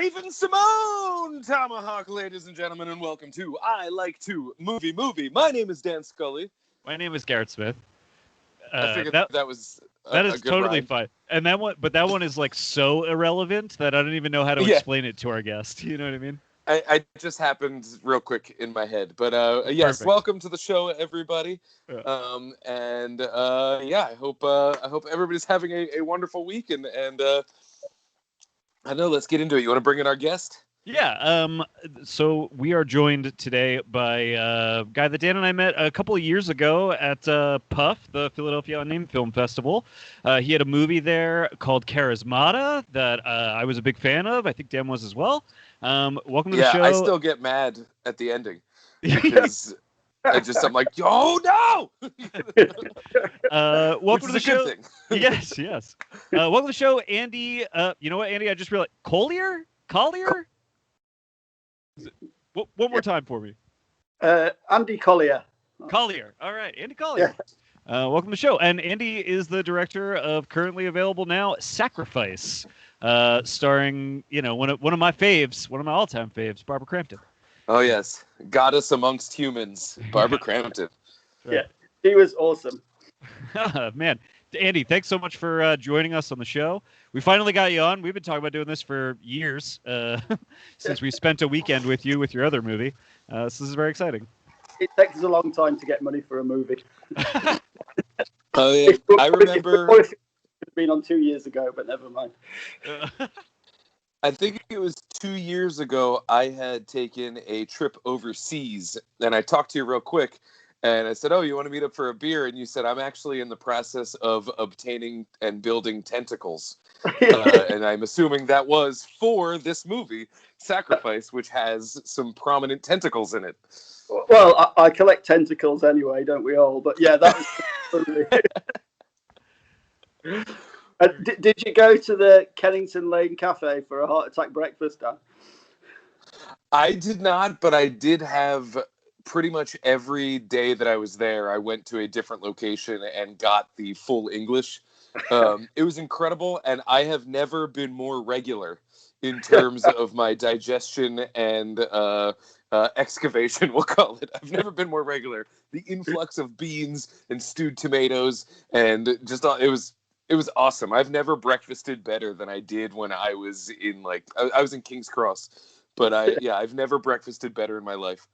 Raven Simone Tomahawk, ladies and gentlemen, and welcome to I Like to Movie. My name is Dan Scully. My name is Garrett Smith. I figured that was that is a good totally rhyme. fine. And that one is like so irrelevant that I don't even know how to explain it to our guest. You know what I mean? I just happened real quick in my head, but yes, Perfect. Welcome to the show, everybody. Yeah. I hope everybody's having a wonderful week, and I know, let's get into it. You want to bring in our guest? Yeah. So we are joined today by a guy that Dan and I met a couple of years ago at Puff, the Philadelphia Unnamed Film Festival. He had a movie there called Charismata that I was a big fan of. I think Dan was as well. Welcome to the show. I still get mad at the ending because I'm like, oh no! Welcome to the show. Good thing. Yes. Welcome to the show, Andy. You know what, Andy? I just realized Collier. One more time for me. Andy Collier. Collier. All right, Andy Collier. Yeah. Welcome to the show. And Andy is the director of currently available now Sacrifice, starring one of my faves, one of my all-time faves, Barbara Crampton. Oh yes, goddess amongst humans, Barbara Crampton. Yeah, she was awesome. Man, Andy, thanks so much for joining us on the show. We finally got you on. We've been talking about doing this for years, since we spent a weekend with you with your other movie. So this is very exciting. It takes us a long time to get money for a movie. Oh yeah, I remember. It would have been on 2 years ago, but never mind. I think it was 2 years ago. I had taken a trip overseas, and I talked to you real quick. And I said, oh, you want to meet up for a beer? And you said, I'm actually in the process of obtaining and building tentacles. And I'm assuming that was for this movie, Sacrifice, which has some prominent tentacles in it. Well, I collect tentacles anyway, don't we all? But yeah, that was... Did you go to the Kennington Lane Cafe for a heart attack breakfast, Dan? I did not, but I did have... pretty much every day that I was there, I went to a different location and got the full English. It was incredible, and I have never been more regular in terms of my digestion and excavation, we'll call it. I've never been more regular. The influx of beans and stewed tomatoes, and just it was awesome. I've never breakfasted better than I did when I was in I was in King's Cross, but I've never breakfasted better in my life.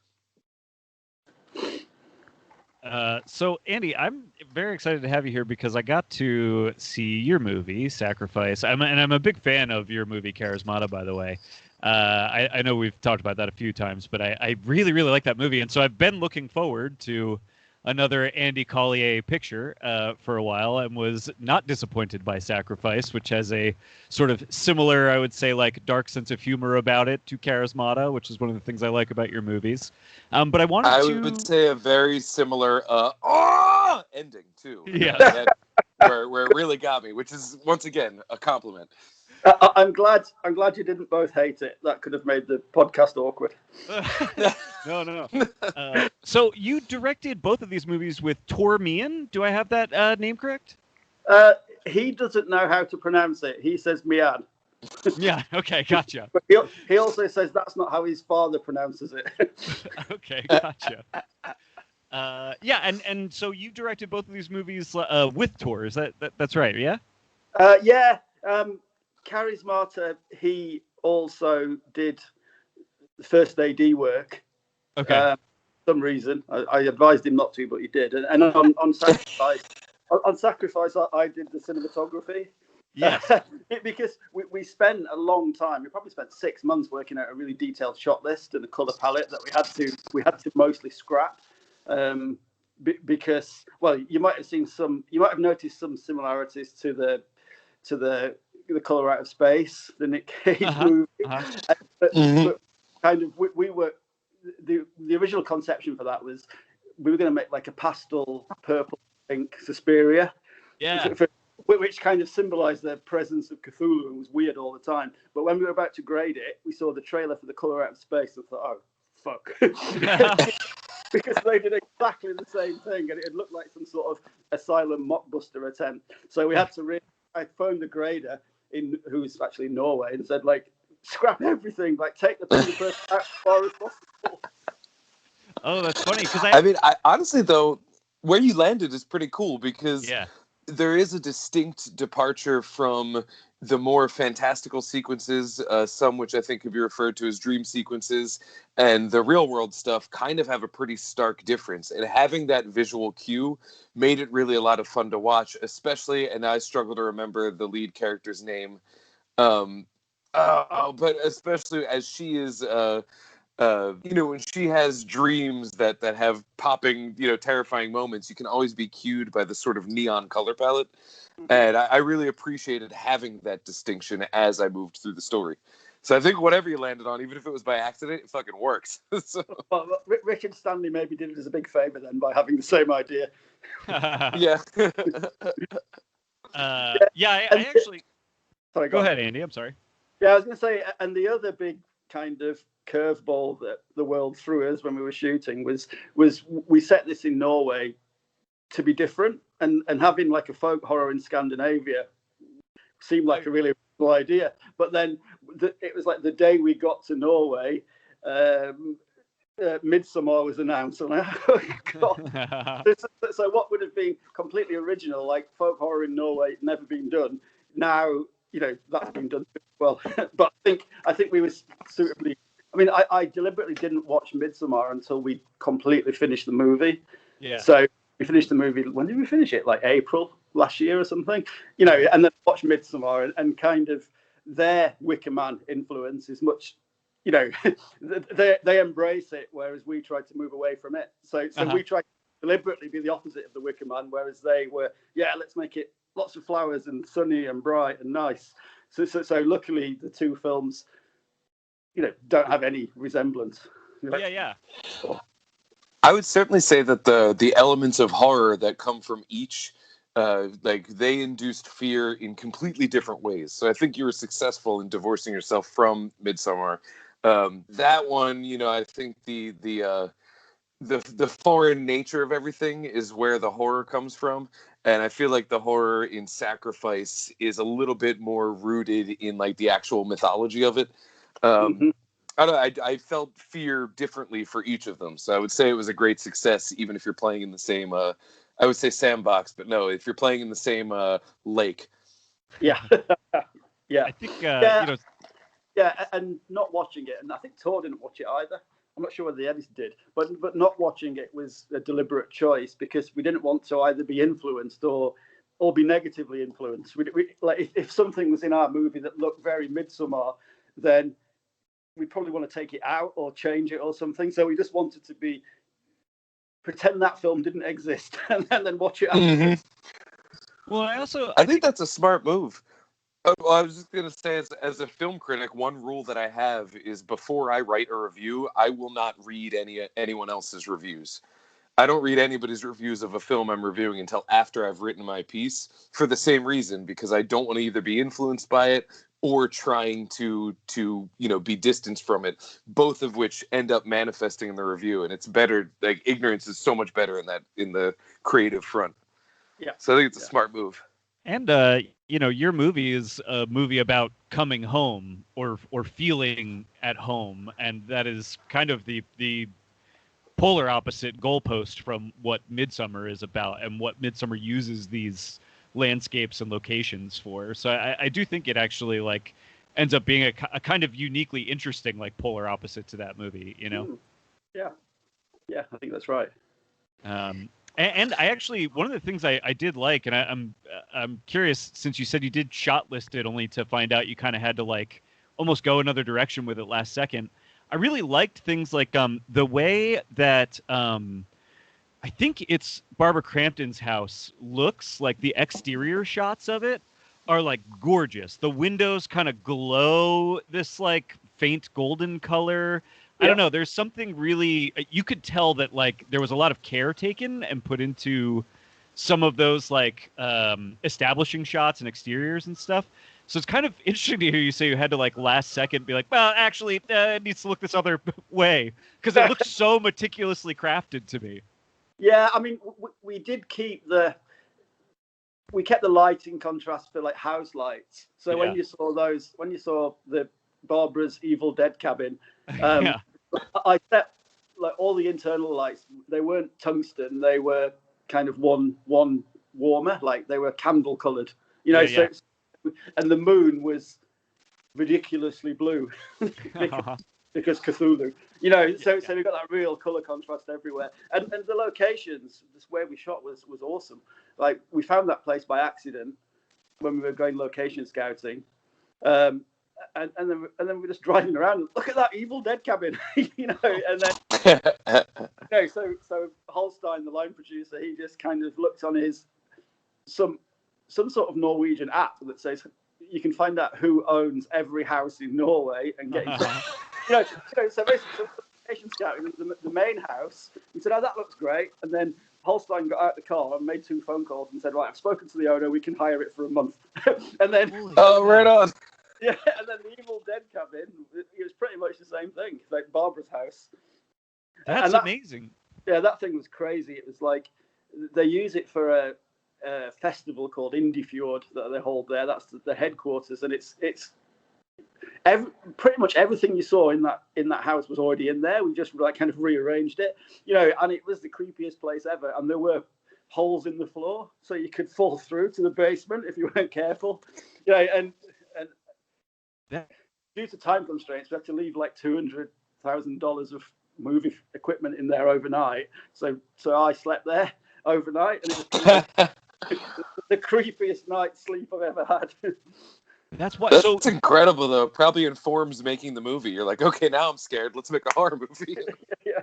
So Andy, I'm very excited to have you here because I got to see your movie Sacrifice. I'm a big fan of your movie Charismata, by the way. I know we've talked about that a few times, but I really, really like that movie. And so I've been looking forward to another Andy Collier picture for a while, and was not disappointed by Sacrifice, which has a sort of similar, I would say, dark sense of humor about it to Charismata, which is one of the things I like about your movies. But I would say a very similar ending too. Yeah, where it really got me, which is once again a compliment. I'm glad you didn't both hate it. That could have made the podcast awkward. No. So you directed both of these movies with Tor Meehan. Do I have that name correct? He doesn't know how to pronounce it. He says Meehan. Yeah, okay, gotcha. But he also says that's not how his father pronounces it. Okay, gotcha. And so you directed both of these movies with Tor. Is that's right? Yeah. Yeah. Charismata, he also did first AD work. Okay. For some reason, I advised him not to, but he did. And on Sacrifice, I did the cinematography. Yes. Because we spent a long time. We probably spent 6 months working out a really detailed shot list and a color palette that we had to mostly scrap. Because, well, you might have noticed some similarities to the Color Out of Space, the Nick Cage movie. But kind of we were the original conception for that was we were going to make like a pastel purple pink Suspiria, which kind of symbolized the presence of Cthulhu and was weird all the time. But when we were about to grade it, we saw the trailer for the Color Out of Space and thought, oh fuck. Because they did exactly the same thing and it looked like some sort of asylum mockbuster attempt. So we had to I phoned the grader who's actually in Norway and said, like, scrap everything, like take the penny person out as far as possible. Oh, that's funny because I mean, honestly though, where you landed is pretty cool because yeah. there is a distinct departure from the more fantastical sequences, some which I think could be referred to as dream sequences, and the real world stuff kind of have a pretty stark difference. And having that visual cue made it really a lot of fun to watch, especially, and I struggle to remember the lead character's name, but especially as she is... when she has dreams that have popping, terrifying moments, you can always be cued by the sort of neon color palette. And I really appreciated having that distinction as I moved through the story. So I think whatever you landed on, even if it was by accident, it fucking works. So. Well, Richard Stanley maybe did it as a big favor then by having the same idea. Yeah. I actually... Sorry, go ahead, Andy. I'm sorry. Yeah, I was going to say, and the other big kind of curveball that the world threw us when we were shooting was we set this in Norway to be different, and having like a folk horror in Scandinavia seemed like a really cool idea. But then it was like the day we got to Norway, Midsommar was announced, and oh God. So what would have been completely original, like folk horror in Norway, never been done. Now that's been done well. But I think we were suitably. I mean, I deliberately didn't watch Midsommar until we completely finished the movie. Yeah. So we finished the movie. When did we finish it? Like April last year or something. And then watched Midsommar and kind of their Wicker Man influence is much. They embrace it, whereas we tried to move away from it. So we tried to deliberately be the opposite of the Wicker Man, whereas they were, let's make it lots of flowers and sunny and bright and nice. So luckily the two films, don't have any resemblance. Yeah. I would certainly say that the elements of horror that come from each, they induced fear in completely different ways. So I think you were successful in divorcing yourself from Midsommar. That one, I think the foreign nature of everything is where the horror comes from. And I feel like the horror in Sacrifice is a little bit more rooted in like the actual mythology of it. I don't know, I felt fear differently for each of them. So I would say it was a great success, even if you're playing in the same, I would say sandbox, but no, if you're playing in the same lake. Yeah. Yeah. I think, Yeah, and not watching it, and I think Tor didn't watch it either. I'm not sure whether the editor did, but not watching it was a deliberate choice because we didn't want to either be influenced or be negatively influenced. We like if something was in our movie that looked very Midsommar, then we'd probably want to take it out or change it or something. So we just wanted to pretend that film didn't exist and then watch it after. Well, I think that's a smart move. Well, I was just going to say, as a film critic, one rule that I have is before I write a review, I will not read anyone else's reviews. I don't read anybody's reviews of a film I'm reviewing until after I've written my piece, for the same reason, because I don't want to either be influenced by it or trying to be distanced from it, both of which end up manifesting in the review. And it's better, like ignorance is so much better in the creative front. Yeah. So I think it's a smart move. And your movie is a movie about coming home or feeling at home, and that is kind of the polar opposite goalpost from what Midsommar is about and what Midsommar uses these landscapes and locations for. So I do think it actually like ends up being a kind of uniquely interesting like polar opposite to that movie, Yeah, I think that's right. And I actually, one of the things I did like, and I'm curious, since you said you did shot list it only to find out you kind of had to like almost go another direction with it last second. I really liked things like the way that I think it's Barbara Crampton's house looks like. The exterior shots of it are like gorgeous. The windows kind of glow this like faint golden color. I don't know. There's something really, you could tell that like there was a lot of care taken and put into some of those like establishing shots and exteriors and stuff. So it's kind of interesting to hear you say you had to like last second be like, well, actually it needs to look this other way, because it looks so meticulously crafted to me. Yeah, I mean, we did keep we kept the lighting contrast for like house lights. So when you saw the Barbara's Evil Dead cabin. I set like all the internal lights. They weren't tungsten. They were kind of one warmer, like they were candle coloured. You know, and the moon was ridiculously blue because Cthulhu. You know, so we got that real colour contrast everywhere. And the locations, just where we shot was awesome. Like we found that place by accident when we were going location scouting. And then we're just driving around. Look at that Evil Dead cabin, you know. And then, so Holstein, the line producer, he just kind of looked on his some sort of Norwegian app that says you can find out who owns every house in Norway and get so basically location scouting the main house. He said, "Oh, that looks great," and then Holstein got out the car and made 2 phone calls and said, "Right, I've spoken to the owner. We can hire it for a month." And then right on. Yeah, and then the Evil Dead cabin, it was pretty much the same thing, like Barbara's house. That's amazing. Yeah, that thing was crazy. It was like they use it for a festival called Indiefjord that they hold there. That's the headquarters, and it's pretty much everything you saw in that house was already in there. We just like kind of rearranged it, you know, and it was the creepiest place ever. And there were holes in the floor, so you could fall through to the basement if you weren't careful. You know, and due to time constraints, we had to leave like $200,000 of movie equipment in there overnight. So I slept there overnight, and it was the creepiest night's sleep I've ever had. That's incredible, though. Probably informs making the movie. You're like, okay, now I'm scared. Let's make a horror movie. Yeah.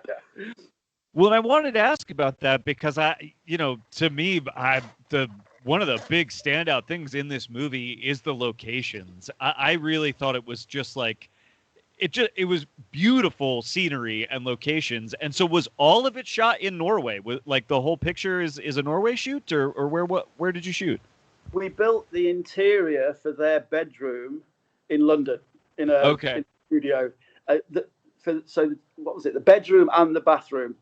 Well, I wanted to ask about that because to me, one of the big standout things in this movie is the locations. I really thought it was just like it was beautiful scenery and locations. And so was all of it shot in Norway? Like the whole picture is a Norway shoot, or where did you shoot? We built the interior for their bedroom in London in a studio. What was it? The bedroom and the bathroom.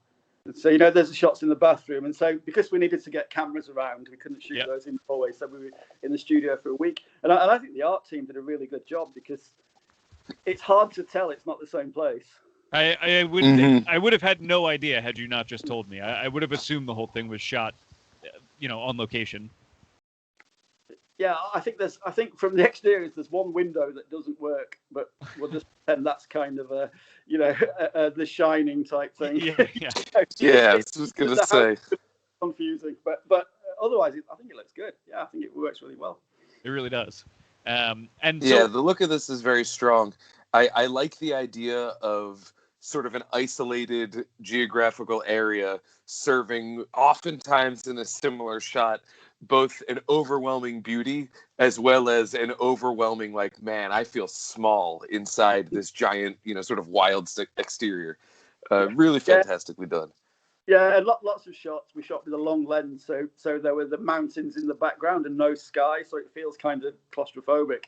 So, you know, there's the shots in the bathroom. And so because we needed to get cameras around, we couldn't shoot those in Norway. So we were in the studio for a week. And I think the art team did a really good job because it's hard to tell it's not the same place. I would have had no idea had you not just told me. I would have assumed the whole thing was shot, on location. Yeah, I think from the exterior there's one window that doesn't work, but we'll just pretend that's kind of the Shining type thing. Yeah, I was just gonna say. Confusing, but otherwise, I think it looks good. Yeah, I think it works really well. It really does. The look of this is very strong. I like the idea of sort of an isolated geographical area serving oftentimes in a similar shot both an overwhelming beauty as well as an overwhelming, like, man, I feel small inside this giant, sort of wild exterior. Really fantastically done. Yeah, and lots of shots. We shot with a long lens, so there were the mountains in the background and no sky, so it feels kind of claustrophobic.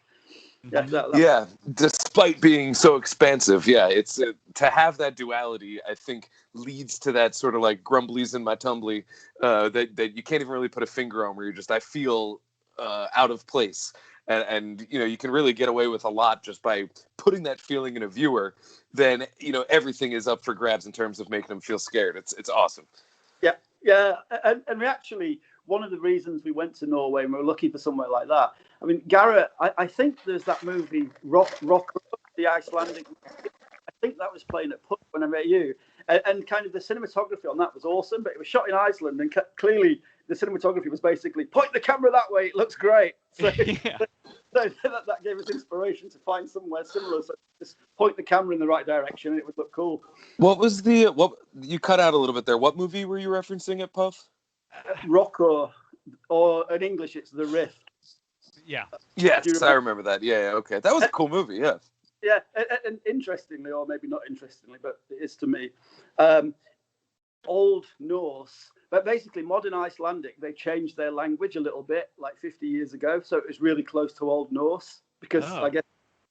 Yeah, despite being so expansive. Yeah, it's to have that duality, I think, leads to that sort of like grumblies in my tumbly that you can't even really put a finger on, where you're just, I feel out of place. And you can really get away with a lot just by putting that feeling in a viewer. Then, everything is up for grabs in terms of making them feel scared. It's awesome. Yeah. And we actually, one of the reasons we went to Norway and we were looking for somewhere like that. I mean, Garrett, I think there's that movie, Rock, the Icelandic. I think that was playing at Put when I met you. And kind of the cinematography on that was awesome, but it was shot in Iceland, and clearly the cinematography was basically, point the camera that way, it looks great. So, that gave us inspiration to find somewhere similar. So just point the camera in the right direction and it would look cool. What was you cut out a little bit there. What movie were you referencing at Puff? Rock or in English, it's The Rift. Yeah. Yes, I remember that. Yeah, okay. That was a cool movie, yeah. Yeah, and interestingly, or maybe not interestingly, but it is to me, Old Norse, but basically modern Icelandic, they changed their language a little bit like 50 years ago. So it was really close to Old Norse because I guess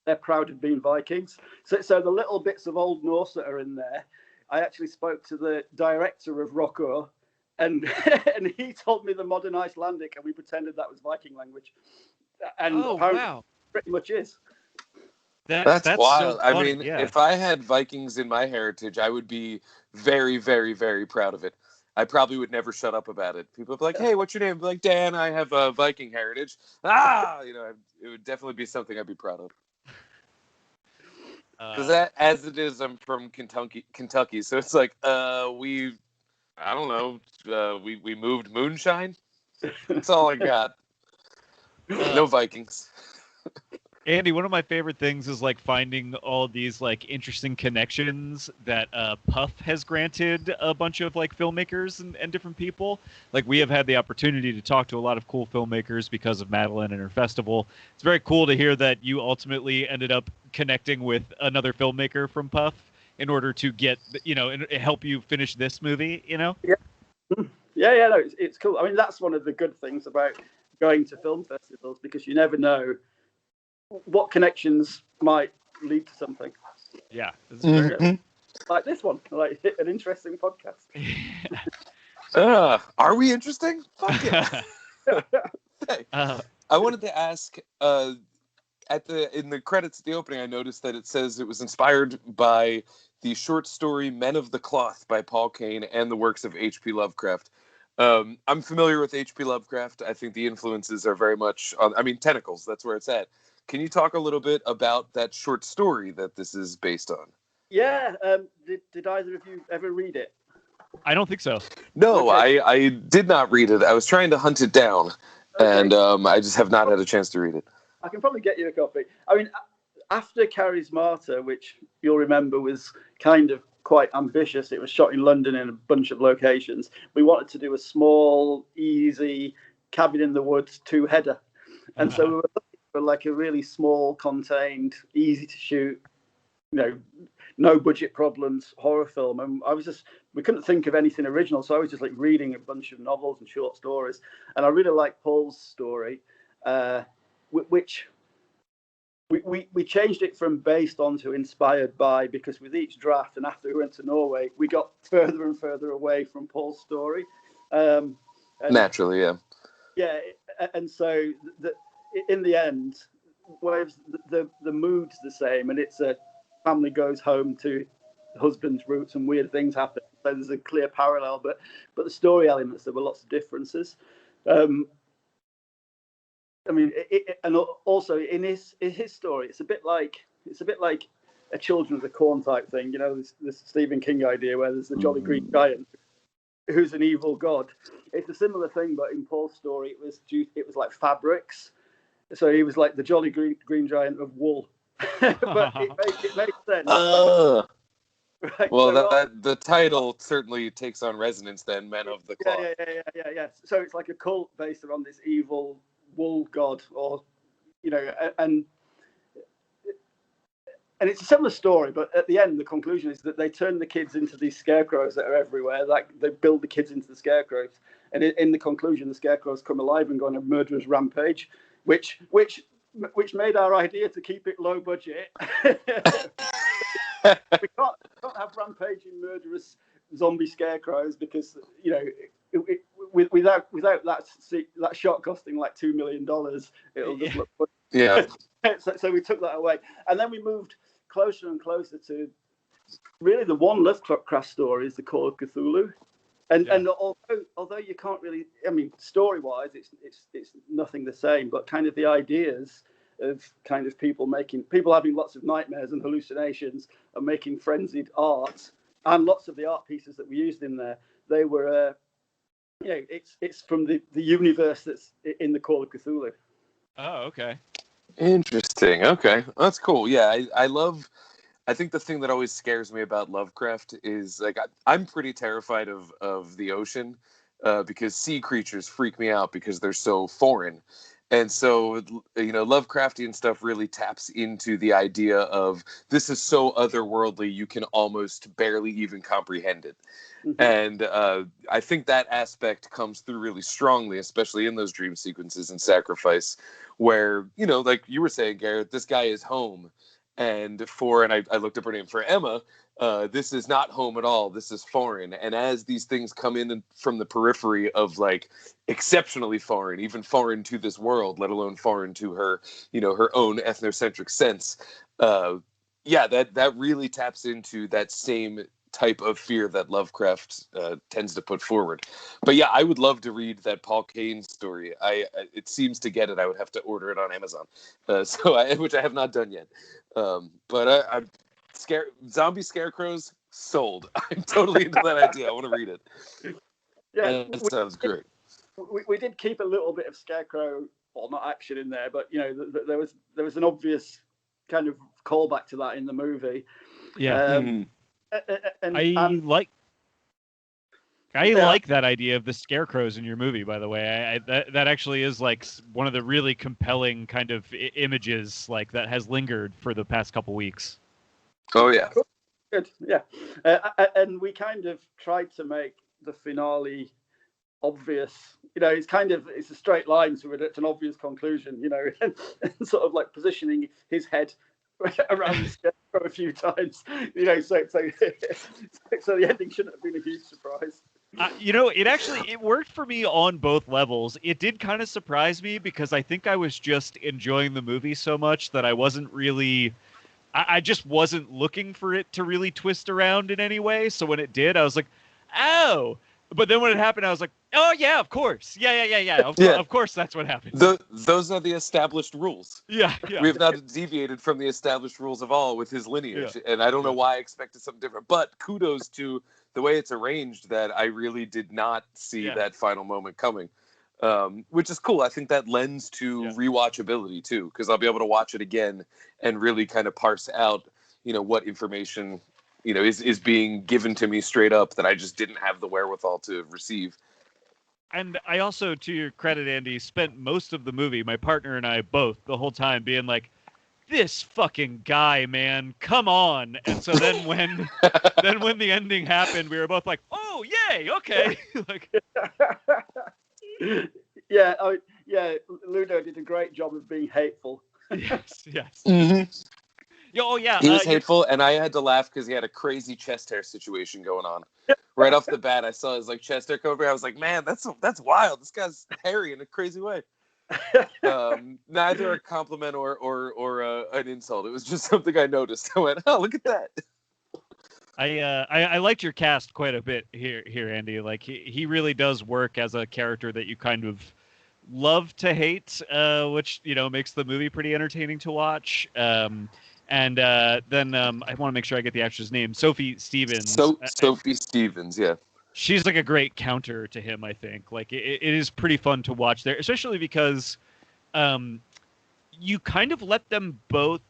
they're proud of being Vikings. So the little bits of Old Norse that are in there, I actually spoke to the director of Rockor, and he told me the modern Icelandic, and we pretended that was Viking language. And apparently it pretty much is. That's wild. So funny. I mean, if I had Vikings in my heritage, I would be very, very, very proud of it. I probably would never shut up about it. People would be like, "Hey, what's your name?" I'd be like, "Dan, I have a Viking heritage." It would definitely be something I'd be proud of. Because as it is, I'm from Kentucky, so it's like, I don't know, we moved moonshine. That's all I got. No Vikings. Andy, one of my favorite things is like finding all these like interesting connections that Puff has granted a bunch of like filmmakers and different people. Like we have had the opportunity to talk to a lot of cool filmmakers because of Madeline and her festival. It's very cool to hear that you ultimately ended up connecting with another filmmaker from Puff in order to get, and help you finish this movie, Yeah. No, it's cool. I mean, that's one of the good things about going to film festivals, because you never know what connections might lead to something. Yeah, it's very like this one, like an interesting podcast. Are we interesting? Fuck yeah. I wanted to ask, in the credits at the opening, I noticed that it says it was inspired by the short story Men of the Cloth by Paul Kane and the works of H.P. Lovecraft. I'm familiar with H.P. Lovecraft. I think the influences are very much tentacles. That's where it's at. Can you talk a little bit about that short story that this is based on? Yeah. Did either of you ever read it? I don't think so. No, okay. I did not read it. I was trying to hunt it down, and I just have not had a chance to read it. I can probably get you a copy. I mean, after Charismata, which you'll remember was kind of quite ambitious, it was shot in London in a bunch of locations. We wanted to do a small, easy, cabin in the woods two-header. And so we were looking for like a really small, contained, easy to shoot, no budget problems horror film. And we couldn't think of anything original, so I was just like reading a bunch of novels and short stories. And I really liked Paul's story, which we changed it from based on to inspired by, because with each draft and after we went to Norway, we got further and further away from Paul's story. Naturally, yeah. Yeah, and so in the end, whereas the mood's the same, and it's a family goes home to husband's roots and weird things happen. So there's a clear parallel, but the story elements, there were lots of differences. And also in his story, it's a bit like a Children of the Corn type thing. This Stephen King idea where there's the Jolly Green Giant who's an evil god. It's a similar thing, but in Paul's story, it was like fabrics. So he was like the Jolly Green Giant of wool. But it makes sense. Right, well, so, the title certainly takes on resonance then, Men of the Cloth. Yeah. So it's like a cult based around this evil wool god, or and it's a similar story, but at the end the conclusion is that they turn the kids into these scarecrows that are everywhere. Like they build the kids into the scarecrows, and in the conclusion the scarecrows come alive and go on a murderous rampage, which made our idea to keep it low budget. We can't have rampaging murderous zombie scarecrows, because without that shot costing like $2 million, it'll just look funny. Yeah. So we took that away, and then we moved closer and closer to really the one Lovecraft story is the Call of Cthulhu, and although you can't really, story wise, it's nothing the same, but kind of the ideas of kind of people having lots of nightmares and hallucinations and making frenzied art, and lots of the art pieces that we used in there, they were it's from the universe that's in the Call of Cthulhu. Oh, okay. Interesting. Okay, that's cool. Yeah, I think the thing that always scares me about Lovecraft is like I'm pretty terrified of the ocean, because sea creatures freak me out because they're so foreign. And so, Lovecraftian stuff really taps into the idea of this is so otherworldly, you can almost barely even comprehend it. Mm-hmm. And I think that aspect comes through really strongly, especially in those dream sequences and Sacrifice, where, like you were saying, Garrett, this guy is home. And I looked up her name for Emma. this is not home at all. This is foreign. And as these things come in from the periphery of like exceptionally foreign, even foreign to this world, let alone foreign to her, her own ethnocentric sense. That really taps into that same type of fear that Lovecraft tends to put forward. But yeah, I would love to read that Paul Kane story. It seems to get it. I would have to order it on Amazon, which I have not done yet. But I'm zombie scarecrows sold. I'm totally into that idea. I want to read it. Yeah, that sounds great. We did keep a little bit of scarecrow, or not action in there, but there was an obvious kind of callback to that in the movie. Yeah. I like that idea of the scarecrows in your movie, by the way. That actually is like one of the really compelling kind of images like that has lingered for the past couple weeks. Oh yeah. Good. Yeah. And we kind of tried to make the finale obvious. It's a straight line to it. It's an obvious conclusion, and sort of like positioning his head around the scarecrow a few times, so the ending shouldn't have been a huge surprise. It worked for me on both levels. It did kind of surprise me because I think I was just enjoying the movie so much that I wasn't really, I just wasn't looking for it to really twist around in any way. So when it did, I was like, oh. But then when it happened, I was like, oh, yeah, of course. Yeah. Of course, that's what happened. Those are the established rules. Yeah. We have not deviated from the established rules of all with his lineage. Yeah. And I don't know why I expected something different. But kudos to the way it's arranged that I really did not see that final moment coming, which is cool. I think that lends to rewatchability, too, because I'll be able to watch it again and really kind of parse out, what information is being given to me straight up that I just didn't have the wherewithal to receive. And I also, to your credit, Andy, spent most of the movie, my partner and I both, the whole time being like, this fucking guy, man, come on. And so then when the ending happened, we were both like, oh, yay, okay. Ludo did a great job of being hateful. Yes. Mm-hmm. Oh yeah, he was hateful, and I had to laugh because he had a crazy chest hair situation going on. Right off the bat, I saw his chest hair cover. I was like, man, that's wild. This guy's hairy in a crazy way. Neither a compliment or an insult. It was just something I noticed. I went, oh, look at that. I liked your cast quite a bit here, Andy. Like he really does work as a character that you kind of love to hate, which makes the movie pretty entertaining to watch. And then I want to make sure I get the actress name, Sophie Stevens. Sophie Stevens, yeah. She's like a great counter to him, I think. Like it is pretty fun to watch there, especially because you kind of let them both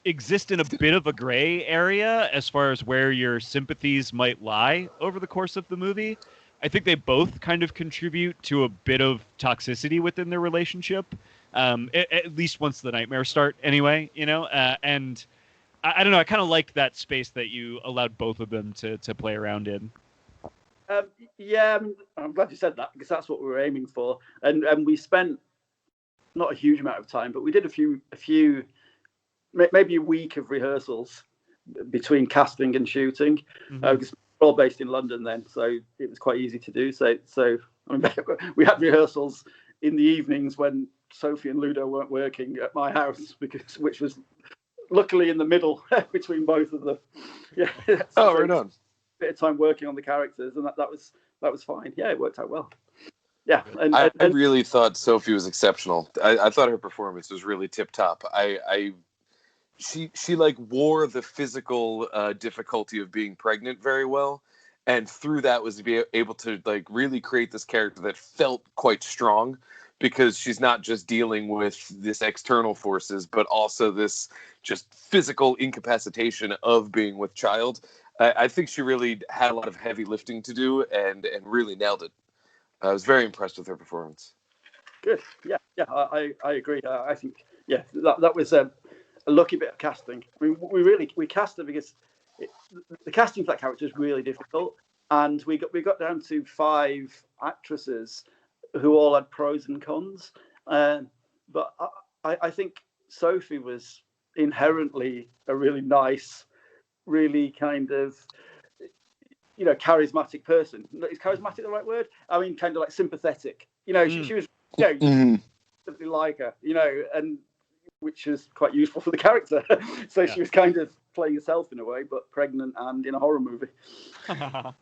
exist in a bit of a gray area as far as where your sympathies might lie over the course of the movie. I think they both kind of contribute to a bit of toxicity within their relationship. At least once the nightmares start anyway, and I don't know. I kind of liked that space that you allowed both of them to play around in. I'm glad you said that because that's what we were aiming for. And we spent not a huge amount of time, but we did a few, maybe a week of rehearsals between casting and shooting. Because we're all based in London then, so it was quite easy to do. So I mean, we had rehearsals in the evenings when Sophie and Ludo weren't working at my house, which was luckily in the middle between both of them. Yeah. Right on. Bit of time working on the characters, and that was fine. Yeah, it worked out well. Yeah, and I really thought Sophie was exceptional. I thought her performance was really tip top. She like wore the physical difficulty of being pregnant very well, and through that was to be able to like really create this character that felt quite strong, because she's not just dealing with this external forces, but also this just physical incapacitation of being with child. I think she really had a lot of heavy lifting to do and really nailed it. I was very impressed with her performance. Good. Yeah, I agree. I think, that was a lucky bit of casting. I mean, we cast her because the casting for that character is really difficult. And we got down to 5 actresses who all had pros and cons. But I think Sophie was inherently a really nice, really kind of, charismatic person. Is charismatic the right word? I mean, kind of like sympathetic. She was, something like her, and which is quite useful for the character. So she was kind of playing herself in a way, but pregnant and in a horror movie. I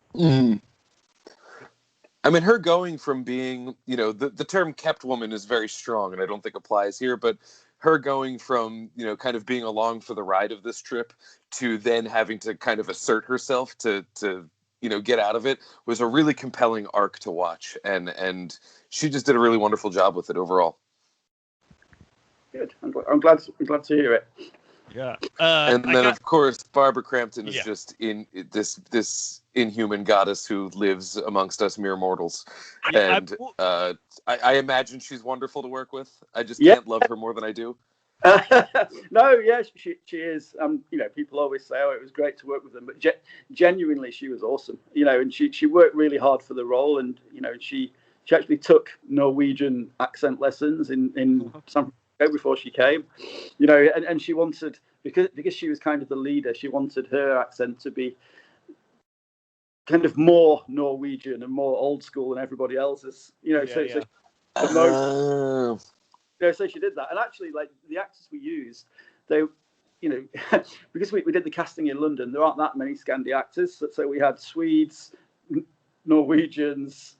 mean, her going from being, the term kept woman is very strong, and I don't think applies here, but her going from, kind of being along for the ride of this trip to then having to kind of assert herself to get out of it was a really compelling arc to watch. And she just did a really wonderful job with it overall. Good. I'm glad to hear it. Yeah. And then, of course, Barbara Crampton is just in this inhuman goddess who lives amongst us mere mortals. Yeah, and I imagine she's wonderful to work with. I just can't love her more than I do. No, yeah, she is. People always say, "Oh, it was great to work with them," but genuinely, she was awesome. And she worked really hard for the role, and she actually took Norwegian accent lessons in San Francisco before she came. And she wanted, because she was kind of the leader, she wanted her accent to be kind of more Norwegian and more old school than everybody else's. So she did that, and actually, like the actors we used, they, because we did the casting in London, there aren't that many Scandi actors, so we had Swedes, Norwegians,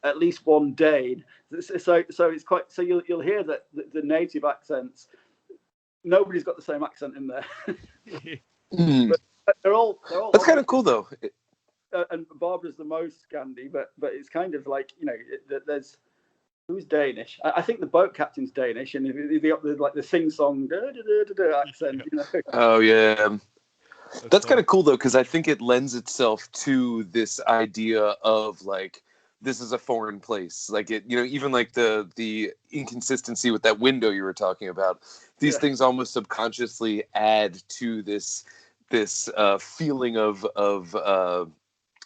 at least one Dane. So it's quite. So you'll hear that the native accents. Nobody's got the same accent in there. But they're all. That's kind of cool, though. And Barbara's the most Scandi, but it's kind of like there's. Who's Danish? I think the boat captain's Danish, and the sing-song accent. Oh yeah, that's kind of cool though, because I think it lends itself to this idea of like this is a foreign place. Like it, even like the inconsistency with that window you were talking about. These things almost subconsciously add to this feeling of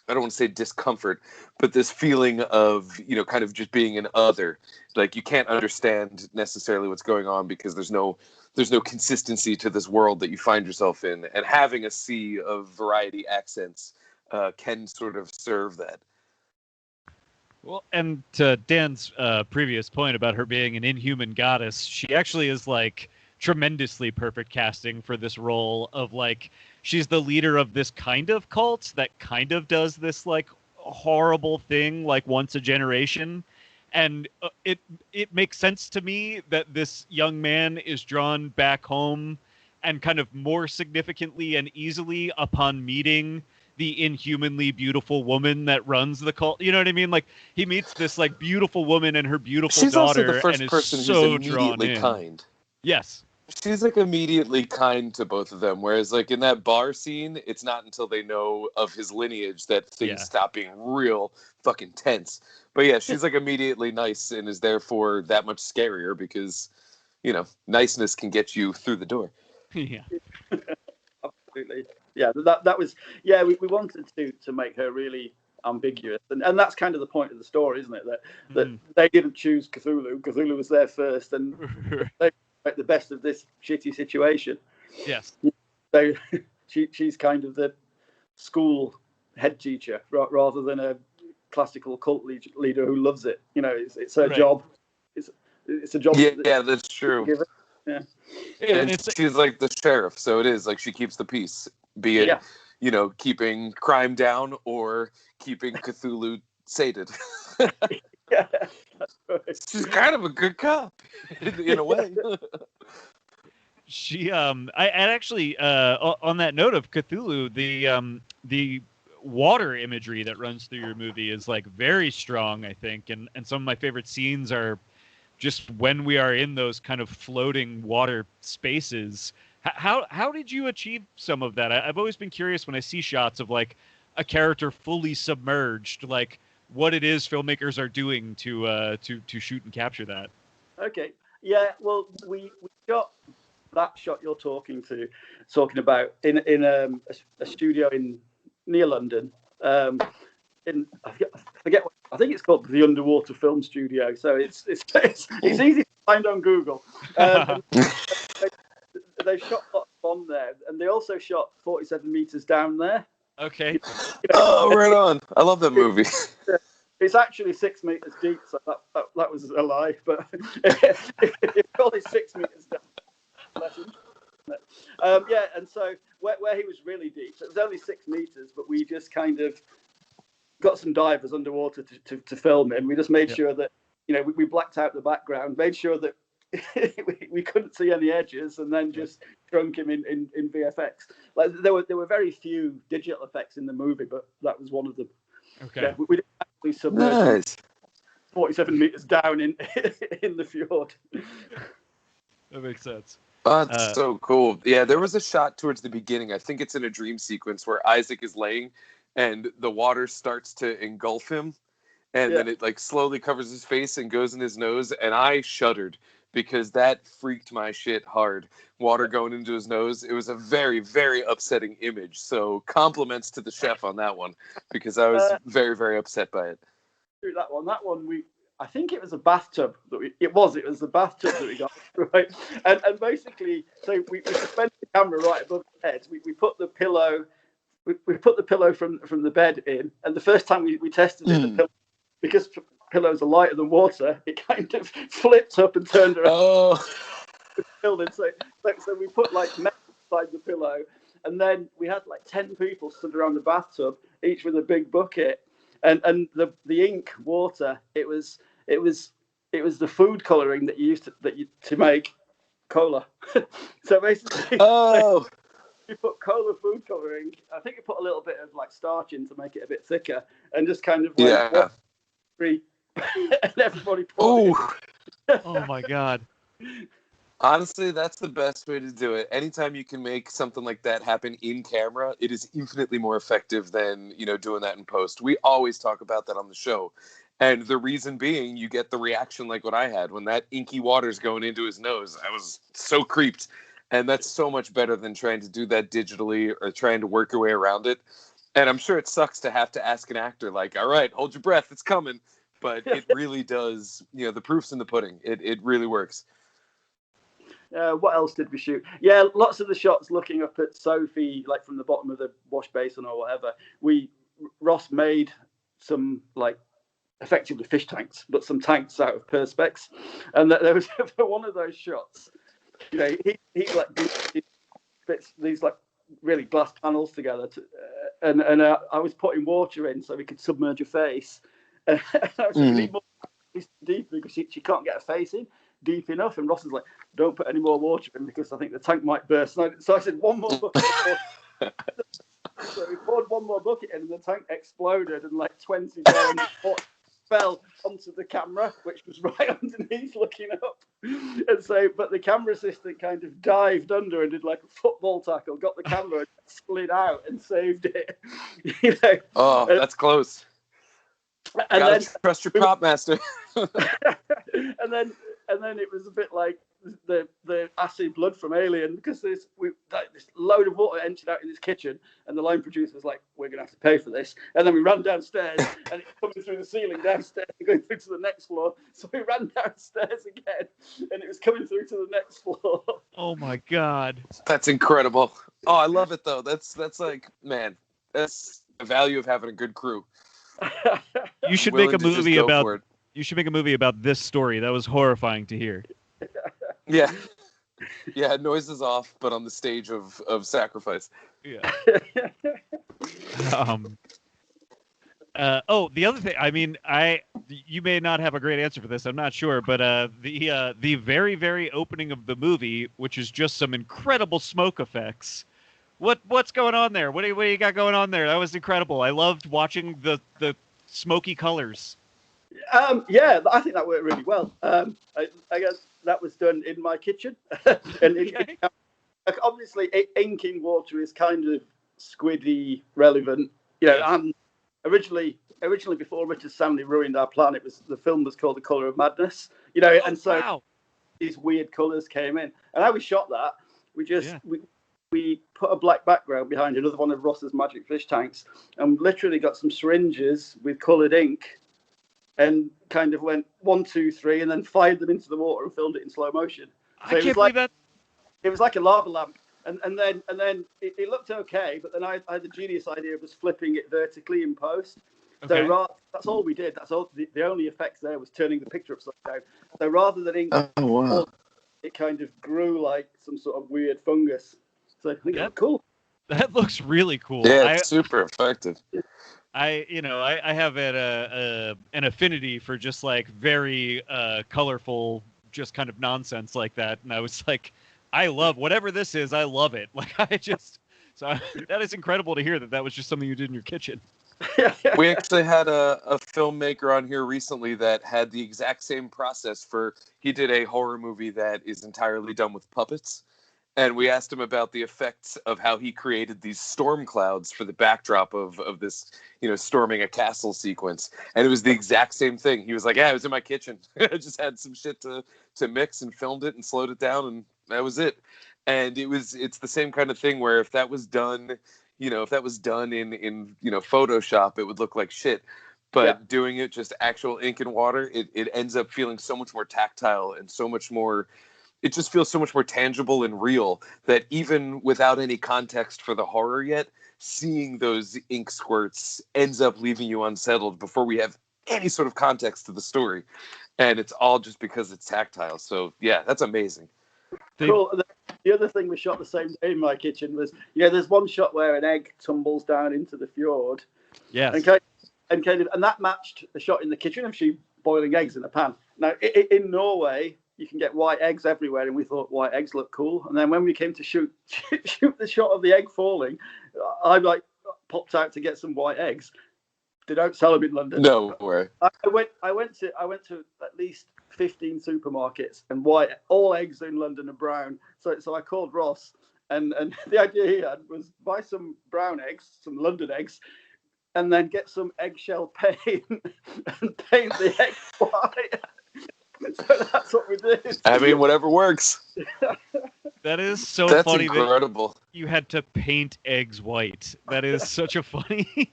I don't want to say discomfort, but this feeling of, kind of just being an other. Like you can't understand necessarily what's going on because there's no consistency to this world that you find yourself in. And having a sea of variety accents can sort of serve that. Well, and to Dan's previous point about her being an inhuman goddess, she actually is like tremendously perfect casting for this role of like, she's the leader of this kind of cult that kind of does this like horrible thing like once a generation. And it makes sense to me that this young man is drawn back home and kind of more significantly and easily upon meeting the inhumanly beautiful woman that runs the cult. You know what I mean? Like he meets this like beautiful woman and her beautiful daughter. She's also the first and person is who's so immediately kind. Yes. She's like immediately kind to both of them, whereas like in that bar scene, it's not until they know of his lineage that things stop being real fucking tense. But yeah, she's like immediately nice and is therefore that much scarier because, niceness can get you through the door. Yeah. Absolutely. Yeah, that was we wanted to make her really ambiguous, and that's kind of the point of the story, isn't it? That they didn't choose Cthulhu. Cthulhu was there first, and they make the best of this shitty situation. Yes. So she's kind of the school head teacher rather than a classical cult leader who loves it. It's her job. It's a job. Yeah, that's true. Yeah. And she's like the sheriff, so it is like she keeps the peace, be it keeping crime down or keeping Cthulhu sated. Yeah, that's right. She's kind of a good cop in a way. She and actually on that note of Cthulhu, the water imagery that runs through your movie is like very strong, I think, and some of my favorite scenes are just when we are in those kind of floating water spaces. How did you achieve some of that? I've always been curious when I see shots of like a character fully submerged, like what it is filmmakers are doing to shoot and capture that. Okay. Yeah. Well, we shot that shot you're talking about in a studio near London. I forget what, I think it's called the Underwater Film Studio. So it's easy to find on Google. They shot lots on there, and they also shot 47 meters down there. Okay. Oh, right on. I love that movie. It's actually 6 meters deep, so that was a lie. But it's probably 6 meters down. Yeah, and so where he was really deep, so it was only 6 meters, but we just kind of got some divers underwater to film him. We just made sure that, we blacked out the background, made sure that we couldn't see any edges, and then just shrunk him in VFX. Like there were very few digital effects in the movie, but that was one of them. Okay. Yeah, we didn't actually submerge 47 meters down in the fjord. That makes sense. Oh, that's so cool. Yeah, there was a shot towards the beginning. I think it's in a dream sequence where Isaac is laying and the water starts to engulf him. And then it like slowly covers his face and goes in his nose. And I shuddered because that freaked my shit hard. Water going into his nose. It was a very, very upsetting image. So compliments to the chef on that one, because I was very, very upset by it. That one, I think it was a bathtub it was the bathtub that we got, right? And basically, so we suspended the camera right above the head. We put the pillow, we put the pillow from the bed in, and the first time we tested it, the pillow, because pillows are lighter than water, it kind of flipped up and turned around. Oh. So we put like metal inside the pillow, and then we had like 10 people stood around the bathtub, each with a big bucket. And the ink water, it was the food coloring that you used to make cola. So basically, you put cola food coloring. I think you put a little bit of like starch in to make it a bit thicker, and just kind of and everybody poured it. Oh my God. Honestly, that's the best way to do it. Anytime you can make something like that happen in camera, it is infinitely more effective than, doing that in post. We always talk about that on the show. And the reason being, you get the reaction like what I had when that inky water's going into his nose. I was so creeped. And that's so much better than trying to do that digitally or trying to work your way around it. And I'm sure it sucks to have to ask an actor like, all right, hold your breath, it's coming. But it really does, the proof's in the pudding. It really works. What else did we shoot? Yeah, lots of the shots looking up at Sophie, like from the bottom of the wash basin or whatever. Ross made some like effectively fish tanks, but some tanks out of perspex, and there was one of those shots. He like bits these like really glass panels together, and I was putting water in so we could submerge her face, and I was really more deep because she can't get her face in deep enough, and Ross was like, don't put any more water in because I think the tank might burst. So I said, one more bucket. So we poured one more bucket in, and the tank exploded, and like 20 gallons of water fell onto the camera, which was right underneath looking up. And so, but the camera assistant kind of dived under and did like a football tackle, got the camera and slid out and saved it. Oh, that's close. And gotta then trust your prop master. and then it was a bit like the acid blood from Alien, because this load of water emptied out in this kitchen, and the line producer was like, we're going to have to pay for this. And then we ran downstairs, and it's coming through the ceiling downstairs and going through to the next floor. So we ran downstairs again, and it was coming through to the next floor. Oh my God. That's incredible. Oh, I love it though. That's like, man, that's the value of having a good crew. You should make a movie about. You should make a movie about this story. That was horrifying to hear. Yeah. Yeah, noises off, but on the stage of sacrifice. Yeah. The other thing, I mean, you may not have a great answer for this, I'm not sure, but the very, very opening of the movie, which is just some incredible smoke effects. What's going on there? What do you got going on there? That was incredible. I loved watching the smoky colors. Yeah, I think that worked really well. I guess that was done in my kitchen. And obviously, inking water is kind of squiddy relevant. And originally before Richard Stanley ruined our plan, the film was called The Colour of Madness. These weird colours came in. And how we shot that, we put a black background behind another one of Ross's magic fish tanks, and literally got some syringes with coloured ink, and kind of went 1, 2, 3, and then fired them into the water and filmed it in slow motion. So I can't believe that. It was like a lava lamp. and then it looked okay, but then I had the genius idea of just flipping it vertically in post. Okay. So that's all we did. That's all. The only effects there was turning the picture upside down. So rather than ink, it kind of grew like some sort of weird fungus. So I think that's cool. That looks really cool. Yeah, it's super effective. I have an affinity for just like very colorful, just kind of nonsense like that, and I was like, I love whatever this is. I love it. Like that is incredible to hear that was just something you did in your kitchen. We actually had a filmmaker on here recently that had the exact same process he did a horror movie that is entirely done with puppets. And we asked him about the effects of how he created these storm clouds for the backdrop of this, storming a castle sequence. And it was the exact same thing. He was like, yeah, I was in my kitchen. I just had some shit to mix and filmed it and slowed it down, and that was it. And it's the same kind of thing where if that was done, in Photoshop, it would look like shit. But doing it just actual ink and water, it ends up feeling so much more tactile and so much more. It just feels so much more tangible and real that even without any context for the horror yet, seeing those ink squirts ends up leaving you unsettled before we have any sort of context to the story. And it's all just because it's tactile. So, yeah, that's amazing. Cool. The other thing we shot the same day in my kitchen was, there's one shot where an egg tumbles down into the fjord. Yes. And that matched the shot in the kitchen of she boiling eggs in a pan. Now, in Norway, you can get white eggs everywhere, and we thought white eggs look cool. And then when we came to shoot the shot of the egg falling, I popped out to get some white eggs. They don't sell them in London. No way. I went to at least 15 supermarkets, and all eggs in London are brown. So I called Ross, and the idea he had was buy some brown eggs, some London eggs, and then get some eggshell paint and paint the egg white. So that's what we did. I mean, whatever works. That is so that's funny. That's incredible. That you had to paint eggs white. That is such a funny.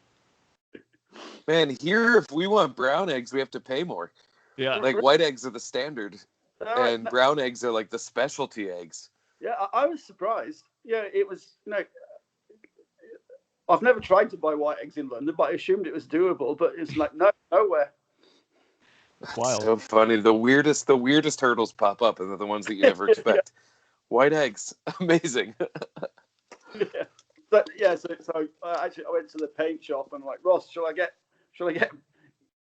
Man, here, if we want brown eggs, we have to pay more. Yeah. Like, white eggs are the standard, and brown eggs are like the specialty eggs. Yeah, I was surprised. Yeah, it was, I've never tried to buy white eggs in London, but I assumed it was doable, but it's like, nowhere. Wild. So funny. The weirdest hurdles pop up, and they're the ones that you never expect. White eggs, amazing. So actually, I went to the paint shop and I'm like, Ross, shall I get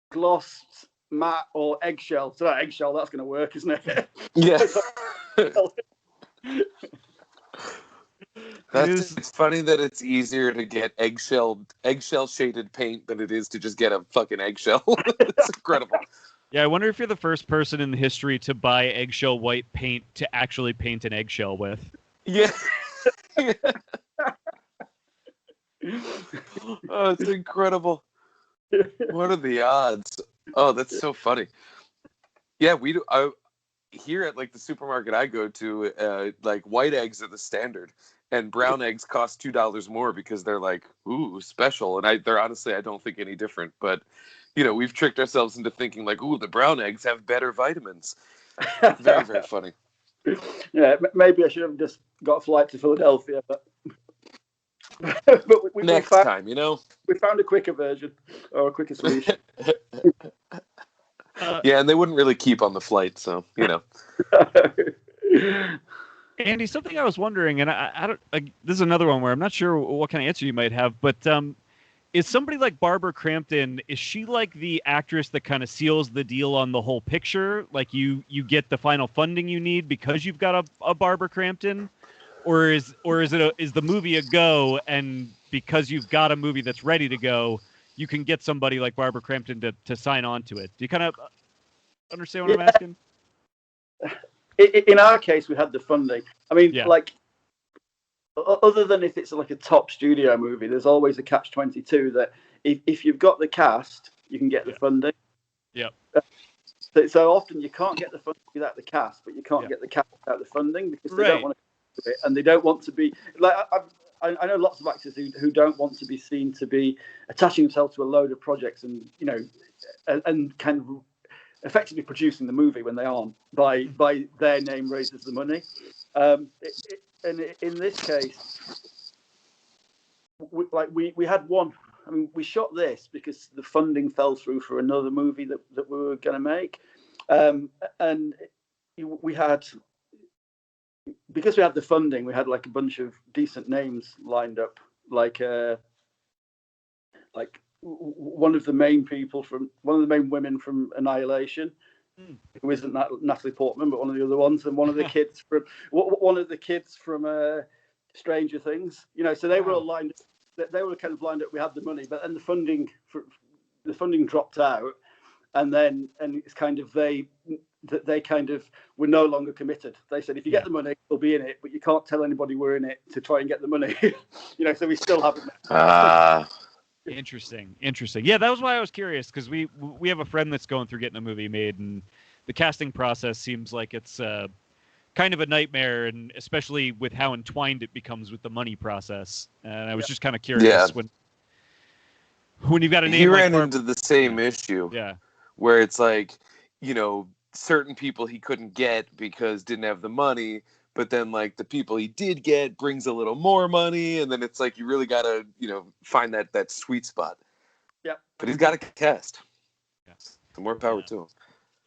gloss, matte, or eggshell? So that eggshell, that's going to work, isn't it? Yeah. It's funny that it's easier to get eggshell shaded paint than it is to just get a fucking eggshell. It's incredible. Yeah, I wonder if you're the first person in history to buy eggshell white paint to actually paint an eggshell with. Yeah. Oh, it's incredible. What are the odds? Oh, that's so funny. Yeah, we do. Here at like the supermarket I go to, like white eggs are the standard, and brown eggs cost $2 more because they're like, ooh, special. And they're honestly, I don't think any different. But we've tricked ourselves into thinking like, ooh, the brown eggs have better vitamins. Very, very funny. Yeah, maybe I should have just got a flight to Philadelphia, but next time, we found a quicker version or a quicker solution. Yeah, and they wouldn't really keep on the flight, so Andy, something I was wondering, and I don't. This is another one where I'm not sure what kind of answer you might have, but is somebody like Barbara Crampton? Is she like the actress that kind of seals the deal on the whole picture? Like you get the final funding you need because you've got a Barbara Crampton, or is the movie a go, and because you've got a movie that's ready to go, you can get somebody like Barbara Crampton to sign on to it? Do you kind of understand what I'm asking? In our case, we had the funding. I mean, like, other than if it's like a top studio movie, there's always a catch-22 that if you've got the cast, you can get the funding. Yeah. So often you can't get the funding without the cast, but you can't get the cast without the funding because they don't want to do it, and they don't want to be like. I know lots of actors who don't want to be seen to be attaching themselves to a load of projects and and kind of effectively producing the movie when they aren't by their name raises the money. in this case, we had one. I mean, we shot this because the funding fell through for another movie that we were going to make, and we had, because we had the funding, we had like a bunch of decent names lined up, like one of the main women from Annihilation, who isn't Natalie Portman, but one of the other ones, and one of the kids from Stranger Things. You know, so they were all lined up. They were kind of lined up. We had the money, but then the funding dropped out, and it's kind of they kind of were no longer committed. They said, if you get the money, we'll be in it, but you can't tell anybody we're in it to try and get the money. You know, so we still haven't. Interesting. Yeah, that was why I was curious, because we have a friend that's going through getting a movie made, and the casting process seems like it's kind of a nightmare, and especially with how entwined it becomes with the money process. And I was just kind of curious when you've got a name. He like ran into the same issue. Yeah, where it's like, you know, certain people he couldn't get because didn't have the money. But then, like, the people he did get brings a little more money, and then it's like you really gotta, you know, find that sweet spot. Yeah. But he's got a cast. Yes. So more power to him.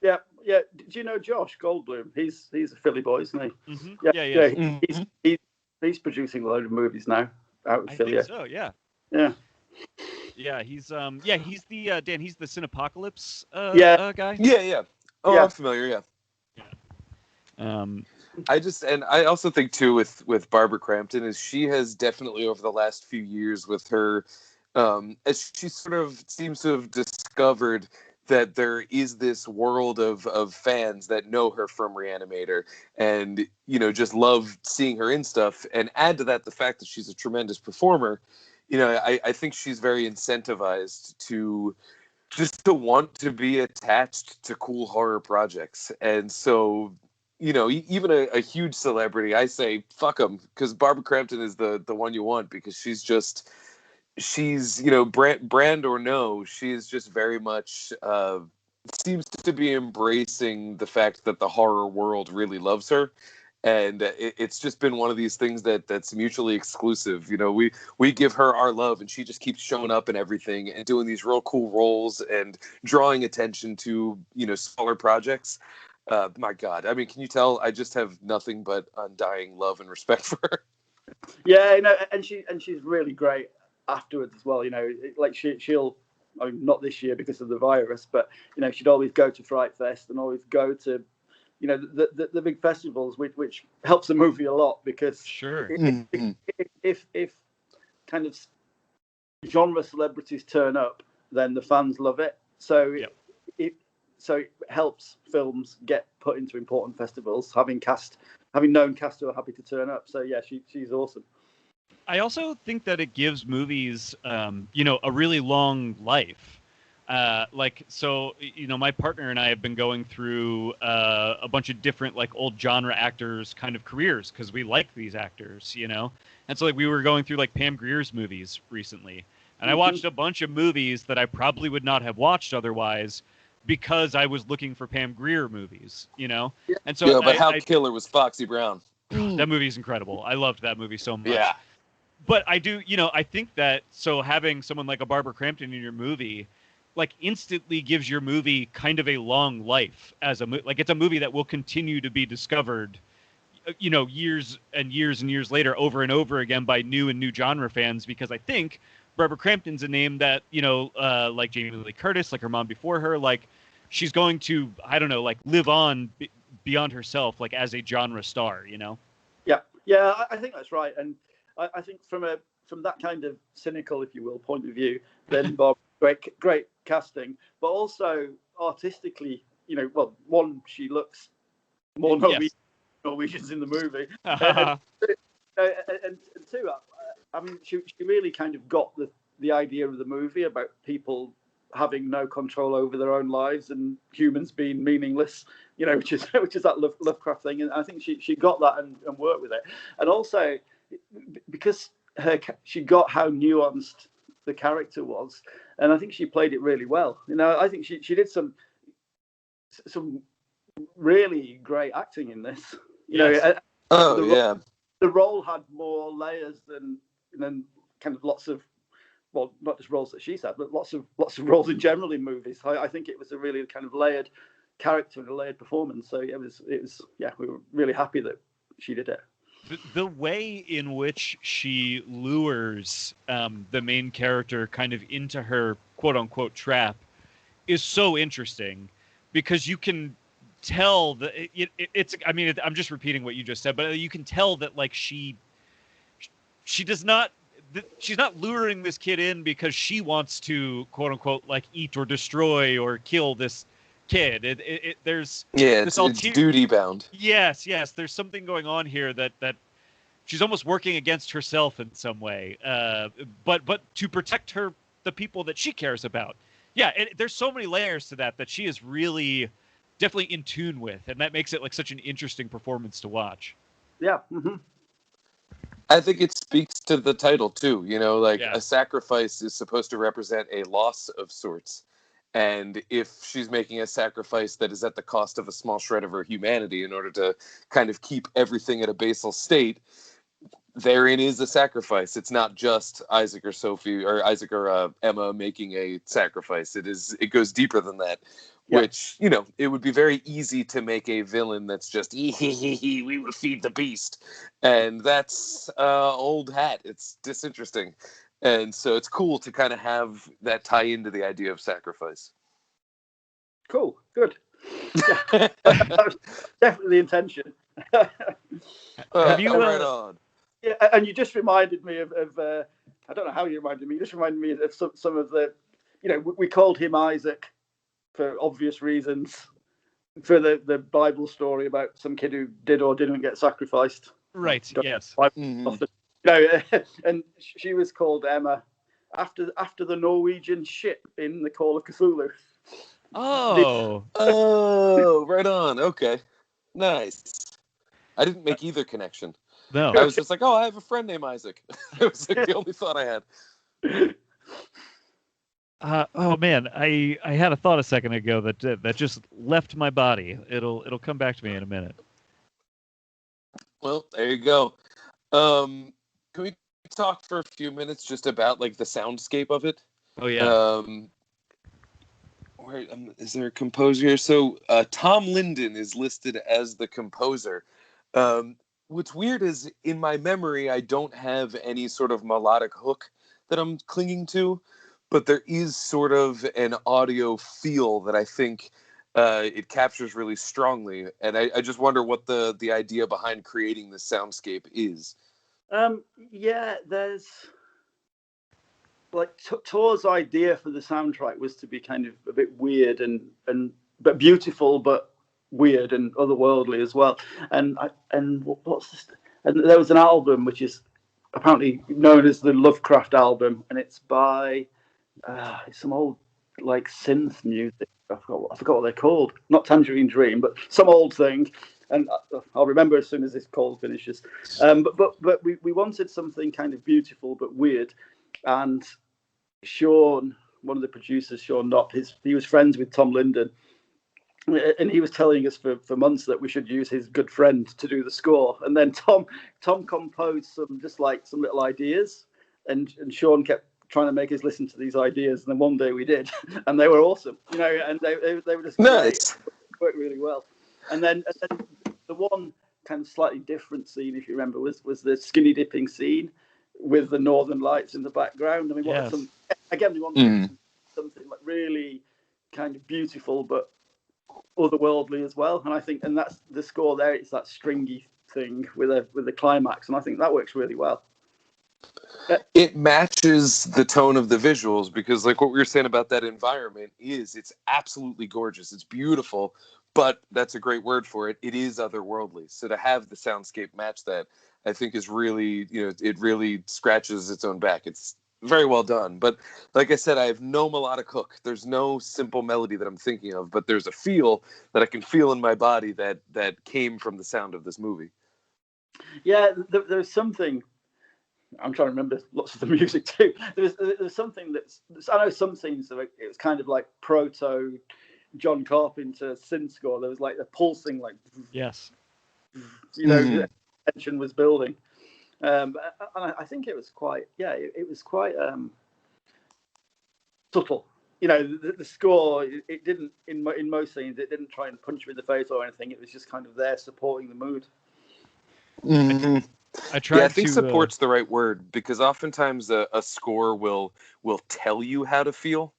Yeah. Do you know Josh Goldblum? He's a Philly boy, isn't he? Mm-hmm. Yeah. He's producing a load of movies now out of Philly. I think so. Yeah. Yeah. Yeah. He's the Dan. He's the Cinepocalypse guy. Yeah. Oh, Yeah. I'm familiar. Yeah. I also think too with Barbara Crampton is she has definitely over the last few years with her, as she sort of seems to have discovered that there is this world of fans that know her from Reanimator and, you know, just love seeing her in stuff, and add to that the fact that she's a tremendous performer. You know, I think she's very incentivized to just to want to be attached to cool horror projects. And so, you know, even a huge celebrity, I say, fuck them, because Barbara Crampton is the one you want, because she's, you know, brand or no, she is just very much, seems to be embracing the fact that the horror world really loves her. And it's just been one of these things that's mutually exclusive. You know, we give her our love, and she just keeps showing up in everything and doing these real cool roles and drawing attention to, you know, smaller projects. My God, I mean, can you tell? I just have nothing but undying love and respect for her. Yeah, you know, and she's really great afterwards as well. You know, like she'll, I mean, not this year because of the virus, but you know, she'd always go to Fright Fest and always go to, you know, the big festivals, which helps the movie a lot, because sure, if kind of genre celebrities turn up, then the fans love it. So it helps films get put into important festivals, having known cast who are happy to turn up. So yeah, she's awesome. I also think that it gives movies, you know, a really long life. So, you know, my partner and I have been going through a bunch of different, like, old genre actors kind of careers, because we like these actors, you know? And so, like, we were going through, like, Pam Grier's movies recently. And I watched a bunch of movies that I probably would not have watched otherwise, because I was looking for Pam Grier movies, you know? And so but how killer was Foxy Brown? That movie's incredible. I loved that movie so much. Yeah. But I do, you know, I think that, so having someone like a Barbara Crampton in your movie, like, instantly gives your movie kind of a long life as like, it's a movie that will continue to be discovered, you know, years and years and years later, over and over again by new genre fans, because I think Barbara Crampton's a name that, you know, like Jamie Lee Curtis, like her mom before her, like, she's going to, I don't know, like, live on beyond herself, like, as a genre star, you know? Yeah, I think that's right. And I think from that kind of cynical, if you will, point of view, then Bob, great casting, but also artistically, you know, well, one, she looks more Norwegians in the movie, and two, I mean, she really kind of got the idea of the movie about people having no control over their own lives and humans being meaningless, you know, which is that Lovecraft thing, and I think she got that and worked with it, and also because she got how nuanced the character was, and I think she played it really well. You know, I think she did some really great acting in this. You know, the role had more layers than kind of lots of, well, not just roles that she's had, but lots of roles in general in movies. I think it was a really kind of layered character and a layered performance. So it was we were really happy that she did it. The way in which she lures the main character kind of into her quote unquote trap is so interesting, because you can tell that it's, I mean, I'm just repeating what you just said, but you can tell that like she does not, she's not luring this kid in because she wants to quote unquote like eat or destroy or kill this kid. There's it's duty bound. Yes, there's something going on here that she's almost working against herself in some way, but to protect the people that she cares about. Yeah, there's so many layers to that she is really definitely in tune with, and that makes it like such an interesting performance to watch. Yeah. I think it speaks to the title too. A sacrifice is supposed to represent a loss of sorts. And if she's making a sacrifice that is at the cost of a small shred of her humanity in order to kind of keep everything at a basal state, therein is a sacrifice. It's not just Isaac or Emma making a sacrifice. It goes deeper than that. Yeah. Which, it would be very easy to make a villain that's just, we will feed the beast. And that's old hat. It's disinteresting. And so it's cool to kind of have that tie into the idea of sacrifice. Cool. Good. Yeah. That was definitely the intention. Have you right on. Yeah, and you just reminded me of I don't know how you reminded me. You just reminded me of some of the, we called him Isaac for obvious reasons, for the Bible story about some kid who did or didn't get sacrificed. Right. Yes. And she was called Emma after the Norwegian ship in the Call of Cthulhu. Oh, right on. Okay, nice. I didn't make either connection. No, I was just like, I have a friend named Isaac. It was like the only thought I had. Oh man, I had a thought a second ago that just left my body. It'll come back to me in a minute. Well, there you go. Can we talk for a few minutes just about like the soundscape of it? Oh yeah. Is there a composer here? So Tom Linden is listed as the composer. What's weird is in my memory, I don't have any sort of melodic hook that I'm clinging to, but there is sort of an audio feel that I think it captures really strongly. And I just wonder what the idea behind creating this soundscape is. There's like Tor's idea for the soundtrack was to be kind of a bit weird but beautiful, but weird and otherworldly as well. And what's this? And there was an album which is apparently known as the Lovecraft Album, and it's by some old like synth music. I forgot what they're called. Not Tangerine Dream, but some old thing. And I'll remember as soon as this call finishes. But we wanted something kind of beautiful but weird. And Sean, one of the producers, Sean Knopp, he was friends with Tom Linden. And he was telling us for months that we should use his good friend to do the score. And then Tom composed some little ideas. And Sean kept trying to make us listen to these ideas. And then one day we did. And they were awesome. And they were just nice. Worked really well. And then the one kind of slightly different scene, if you remember, was the skinny dipping scene with the northern lights in the background. I mean, we wanted something like really kind of beautiful, but otherworldly as well. And I think, and that's the score there. It's that stringy thing with the climax, and I think that works really well. It matches the tone of the visuals because, like what we were saying about that environment, it's absolutely gorgeous. It's beautiful. But that's a great word for it. It is otherworldly. So to have the soundscape match that, I think is really, it really scratches its own back. It's very well done. But like I said, I have no melodic hook. There's no simple melody that I'm thinking of, but there's a feel that I can feel in my body that came from the sound of this movie. Yeah, there's something. I'm trying to remember lots of the music too. There's something I know some scenes it was kind of like proto John Carpenter synth score. There was like a pulsing, like yes, the tension was building. And I think it was quite, it was quite subtle. You know, the score, it didn't, in most scenes, it didn't try and punch me in the face or anything. It was just kind of there supporting the mood. Mm-hmm. I think to support's the right word, because oftentimes a score will tell you how to feel,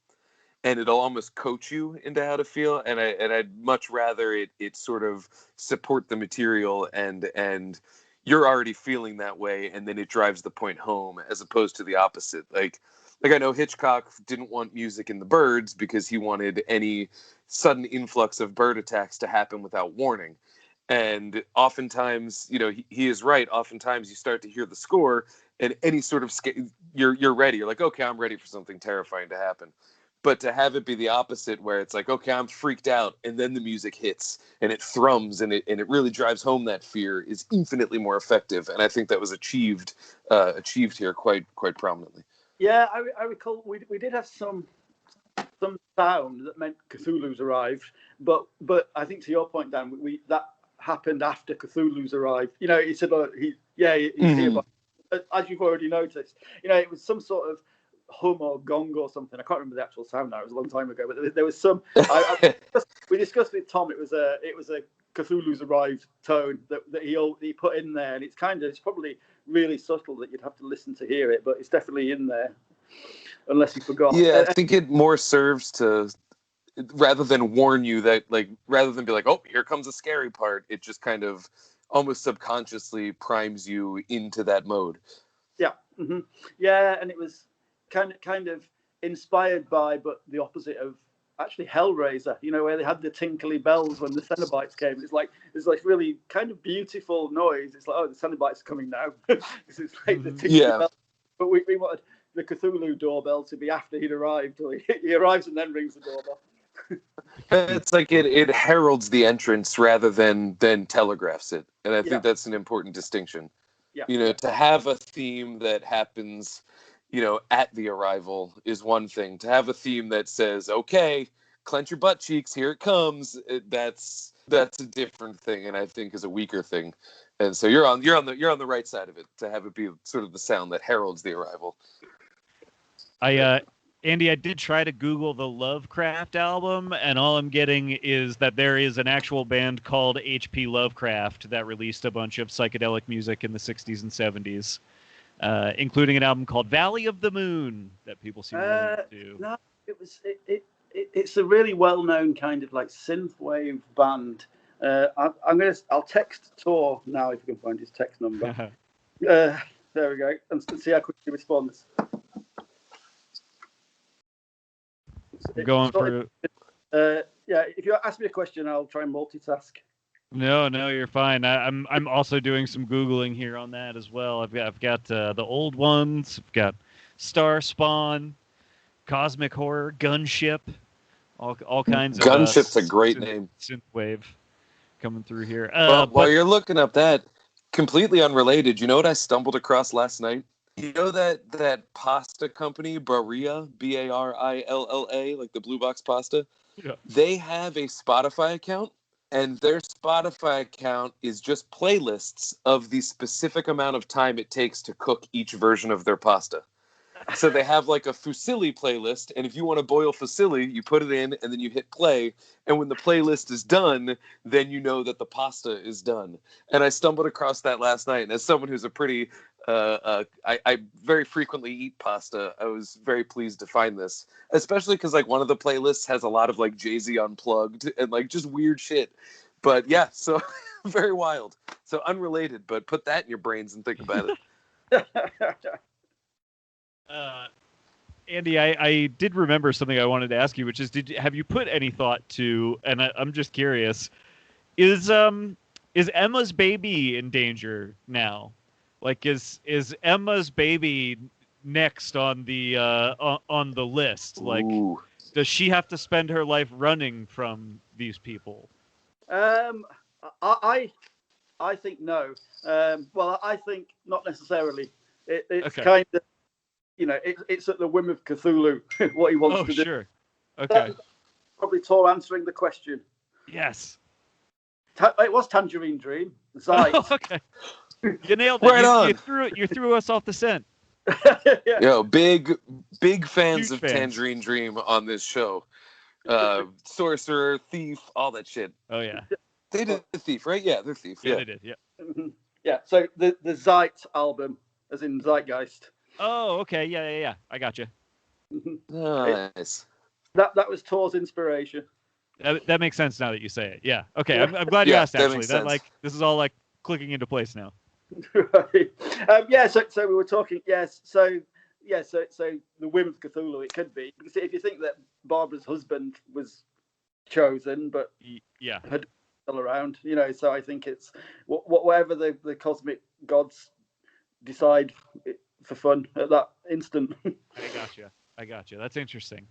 and it'll almost coach you into how to feel. And I'd much rather it sort of support the material, and you're already feeling that way, and then it drives the point home, as opposed to the opposite. Like I know Hitchcock didn't want music in The Birds because he wanted any sudden influx of bird attacks to happen without warning. And oftentimes, you know, he is right. Oftentimes you start to hear the score, and any sort of you're ready. You're like, okay, I'm ready for something terrifying to happen. But to have it be the opposite, where it's like, okay, I'm freaked out, and then the music hits and it thrums and it really drives home that fear, is infinitely more effective. And I think that was achieved here quite prominently. Yeah, I recall we did have some sound that meant Cthulhu's arrived, but I think, to your point, Dan, that happened after Cthulhu's arrived. You know, he said, he's here, but as you've already noticed, you know, it was some sort of hum or gong or something. I can't remember the actual sound now. It was a long time ago, but there was some. We discussed with Tom. It was a Cthulhu's arrived tone that he put in there, and it's probably really subtle that you'd have to listen to hear it, but it's definitely in there, unless you forgot. Yeah, I think it more serves to, rather than warn you that, like, rather than be like, oh, here comes a scary part, it just kind of almost subconsciously primes you into that mode. Yeah, mm-hmm. Yeah, and it was kind of inspired by, but the opposite of, actually, Hellraiser. You know, where they had the tinkly bells when the Cenobites came. It's like really kind of beautiful noise. It's like, oh, the Cenobites are coming now. It's like the tinkly bells. But we wanted the Cthulhu doorbell to be after he'd arrived. He arrives and then rings the doorbell. It's like it heralds the entrance rather than telegraphs it, and I think that's an important distinction. Yeah. You know, to have a theme that happens, you know, at the arrival is one thing. To have a theme that says, okay, clench your butt cheeks, here it comes, that's a different thing, and I think is a weaker thing. And so you're on the right side of it, to have it be sort of the sound that heralds the arrival. Andy, I did try to Google the Lovecraft album, and all I'm getting is that there is an actual band called H.P. Lovecraft that released a bunch of psychedelic music in the 60s and 70s, including an album called Valley of the Moon that people seem to do. No, it's a really well-known kind of like synthwave band. I'll text Tor now if you can find his text number. There we go, and see how quickly he responds. I'm going for. If you ask me a question, I'll try and multitask. No, you're fine. I'm also doing some Googling here on that as well. I've got the old ones. I've got Star Spawn, Cosmic Horror, Gunship, all kinds of. Gunship's a great name. Synthwave coming through here. While you're looking up that, completely unrelated, you know what I stumbled across last night? You know that pasta company, Barilla, Barilla, like the blue box pasta? Yeah. They have a Spotify account, and their Spotify account is just playlists of the specific amount of time it takes to cook each version of their pasta. So they have like a fusilli playlist, and if you want to boil fusilli, you put it in, and then you hit play, and when the playlist is done, then you know that the pasta is done. And I stumbled across that last night, and as someone who's a pretty I very frequently eat pasta, I was very pleased to find this, especially because like one of the playlists has a lot of like Jay-Z Unplugged and like just weird shit. But yeah, so very wild. So unrelated, but put that in your brains and think about it. Andy, I did remember something I wanted to ask you, which is, have you put any thought to? And I'm just curious, is Emma's baby in danger now? Like, is Emma's baby next on the list? Like, Ooh. Does she have to spend her life running from these people? I think no. Well, I think not necessarily. It's okay. Kind of, you know, it's at the whim of Cthulhu what he wants to do. Oh, sure. Okay. Probably Tor answering the question. Yes. It was Tangerine Dream. Zeit. Okay. You nailed it. Right on. You threw us off the scent. Yeah. Yo, big fans Huge of fans. Tangerine Dream on this show. Sorcerer, Thief, all that shit. Oh yeah. They did the Thief, right? Yeah, they're Thief. Yeah, they did. Yeah. Yeah. So the Zeit album, as in Zeitgeist. Oh, okay. Yeah. I got you. Nice. That was Tor's inspiration. That makes sense now that you say it. Yeah. Okay. I'm glad you asked. that Actually, makes that sense. this is all like clicking into place now. Right. Yeah. So we were talking. Yes. So the Whim of Cthulhu. It could be, because if you think that Barbara's husband was chosen, but Yeah. had still around, So I think it's whatever the cosmic gods decide for fun at that instant. I got you. That's interesting.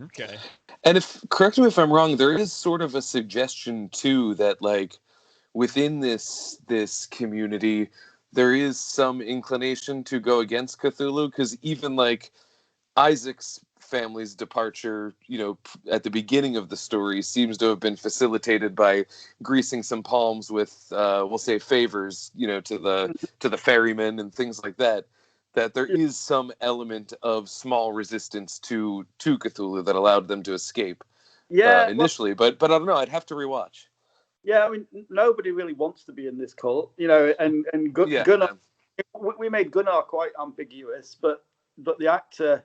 Okay. And correct me if I'm wrong, there is sort of a suggestion too that like within this community there is some inclination to go against Cthulhu, because even like Isaac's family's departure, at the beginning of the story seems to have been facilitated by greasing some palms with we'll say favors, to the ferryman and things like that. That there is some element of small resistance to Cthulhu that allowed them to escape initially. But I don't know. I'd have to rewatch. Yeah, I mean, nobody really wants to be in this cult, and Gunnar. We made Gunnar quite ambiguous, but the actor,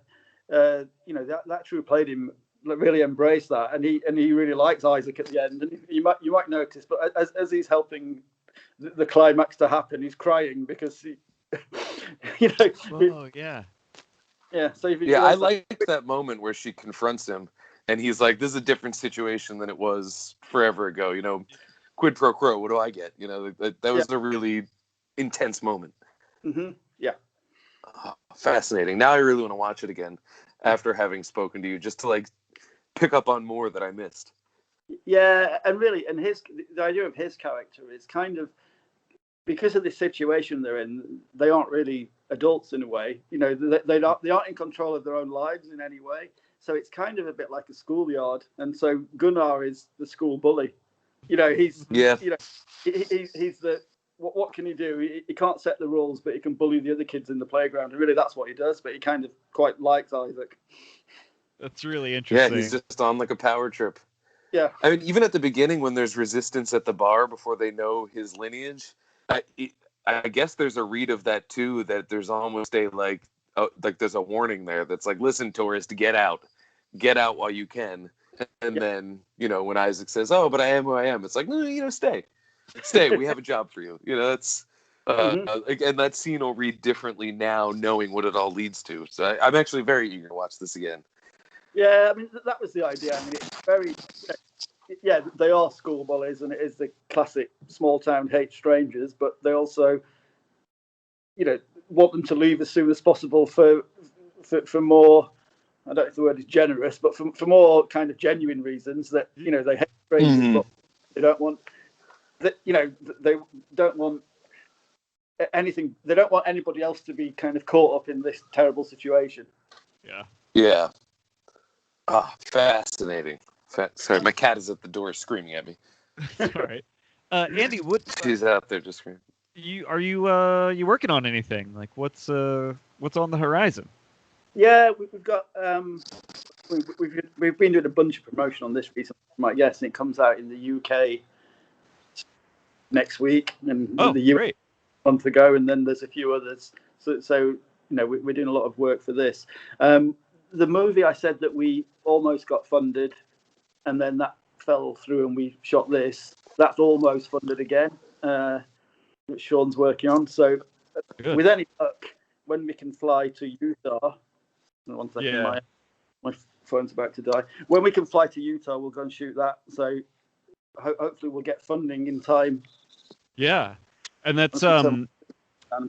the actor who played him really embraced that, and he really likes Isaac at the end. And you might notice, but as he's helping the climax to happen, he's crying because he. Oh yeah. Yeah. So I like that moment where she confronts him, and he's like, "This is a different situation than it was forever ago." Quid pro quo. What do I get? That was a really intense moment. Mm-hmm. Yeah. Oh, fascinating. Now I really want to watch it again after having spoken to you, just to like pick up on more that I missed. Yeah, and really, and the idea of his character is kind of, because of the situation they're in, they aren't really adults in a way. They aren't in control of their own lives in any way. So it's kind of a bit like a schoolyard. And so Gunnar is the school bully. He's he's the what can he do? He can't set the rules, but he can bully the other kids in the playground. And really, that's what he does. But he kind of quite likes Isaac. That's really interesting. Yeah, he's just on like a power trip. Yeah. I mean, even at the beginning when there's resistance at the bar before they know his lineage, I guess there's a read of that too, that there's almost a like there's a warning there that's like, listen, tourist, get out while you can. And then, when Isaac says, "Oh, but I am who I am," it's like, no, stay. We have a job for you. That's and that scene will read differently now, knowing what it all leads to. So I'm actually very eager to watch this again. Yeah, I mean, that was the idea. I mean, it's very, they are school bullies, and it is the classic small town hate strangers, but they also, want them to leave as soon as possible for more, I don't know if the word is generous, but for more kind of genuine reasons that, they hate strangers, but they don't want, they don't want anything, they don't want anybody else to be kind of caught up in this terrible situation. Yeah. Yeah. Ah, fascinating. Sorry, my cat is at the door screaming at me. All right. Andy, she's out there just screaming. Are you working on anything? Like what's on the horizon? Yeah, we've got we've been doing a bunch of promotion on this recently, I guess, and it comes out in the UK next week, and the US great. a month ago, and then there's a few others. So we're doing a lot of work for this. The movie, I said that we almost got funded, and then that fell through, and we shot this. That's almost funded again, which Sean's working on. So with any luck, when we can fly to Utah, 1 second, my phone's about to die. When we can fly to Utah, we'll go and shoot that. So hopefully we'll get funding in time. Yeah, and that's and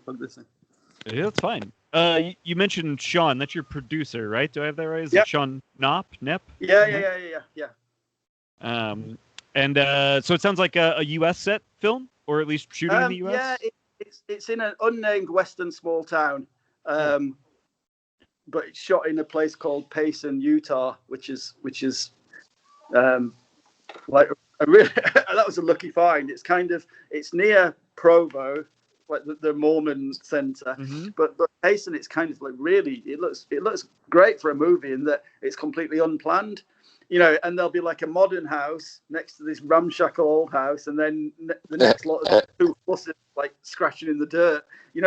plug this in. Yeah, that's fine. You mentioned Sean. That's your producer, right? Do I have that right? Is it Sean Nep? Yeah. And so it sounds like a U.S. set film, or at least shooting in the U.S. Yeah, it's in an unnamed western small town, but it's shot in a place called Payson, Utah, which is like a really that was a lucky find. It's near Provo, like the Mormon center. Mm-hmm. But Payson, it's kind of like really, it looks great for a movie in that it's completely unplanned. And there'll be like a modern house next to this ramshackle old house, and then the next lot of two horses like scratching in the dirt.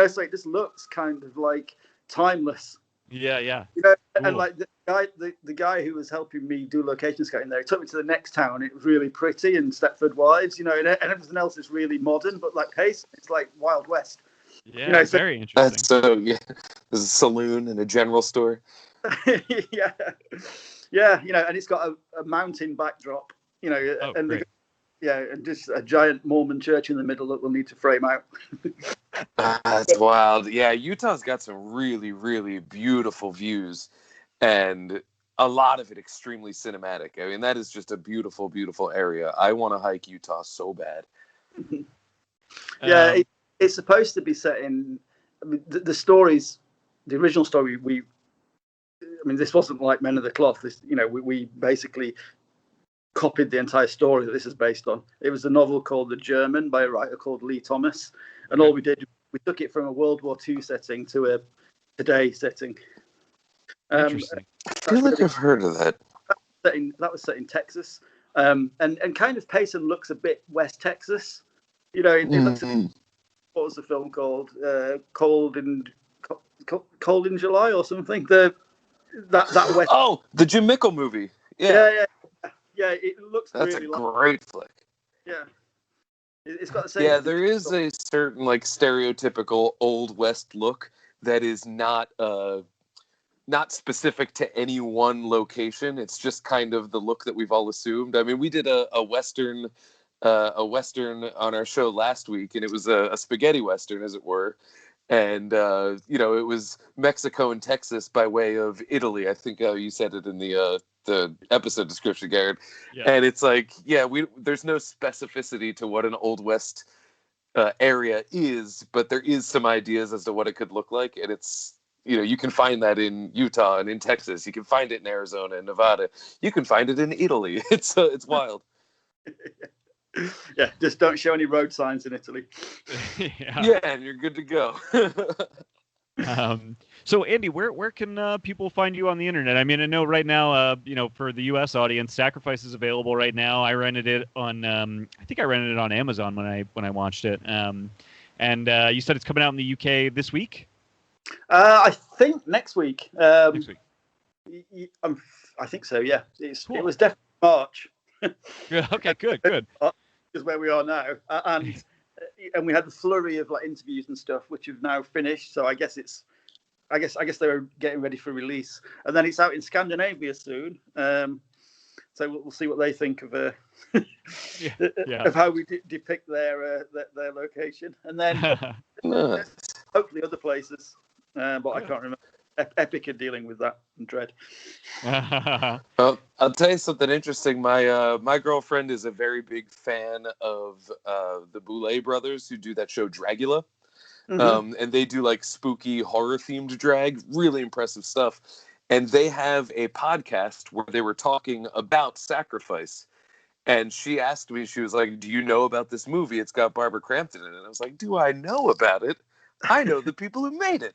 So it just looks kind of like timeless. Yeah. Cool. Cool. And like the guy who was helping me do location scouting there, he took me to the next town. It was really pretty, in Stepford Wives, and everything else is really modern. But like Payson, it's like Wild West. Yeah, very interesting. That's so there's a saloon and a general store. Yeah, and it's got a mountain backdrop, and great. and just a giant Mormon church in the middle that we'll need to frame out. That's wild. Yeah, Utah's got some really, really beautiful views, and a lot of it extremely cinematic. I mean, that is just a beautiful, beautiful area. I want to hike Utah so bad. Yeah, it's supposed to be set in. I mean, the stories, the original story. This wasn't like Men of the Cloth. This, we basically copied the entire story that this is based on. It was a novel called The German by a writer called Lee Thomas, and all we did, we took it from a World War II setting to a today setting. Interesting. I feel like I've heard of that. That was set in Texas, and kind of Payson looks a bit West Texas. It looks. What was the film called? Cold in July or something. That West. Oh, the Jim Mickle movie. Yeah. It looks. That's really a great flick. Yeah, it's got the same. Yeah, there is a certain like stereotypical Old West look that is not specific to any one location. It's just kind of the look that we've all assumed. I mean, we did a western on our show last week, and it was a spaghetti western, as it were. And it was Mexico and Texas by way of Italy. I think you said it in the episode description, Garrett. Yeah. And it's like, there's no specificity to what an Old West area is, but there is some ideas as to what it could look like, and it's you can find that in Utah and in Texas. You can find it in Arizona and Nevada. You can find it in Italy. It's wild. Yeah, just don't show any road signs in Italy. Yeah, and you're good to go. So Andy, where can people find you on the internet? I mean, I know right now, for the U.S. audience, Sacrifice is available right now. I rented it on, I think I rented it on Amazon when I watched it. And you said it's coming out in the UK this week. I think next week. Next week. I think so. Yeah, Cool. It was definitely March. Okay, good. Is where we are now, and we had the flurry of like interviews and stuff, which have now finished. So I guess they were getting ready for release, and then it's out in Scandinavia soon. So we'll see what they think of of how we depict their location, and then hopefully other places. But I can't remember. Epic are dealing with that and Dread. Well, I'll tell you something interesting. My girlfriend is a very big fan of the Boulet brothers, who do that show Dragula. Mm-hmm. And they do like spooky horror themed drag, really impressive stuff. And they have a podcast where they were talking about Sacrifice. And she asked me, she was like, "Do you know about this movie? It's got Barbara Crampton in it." And I was like, "Do I know about it? I know the people who made it."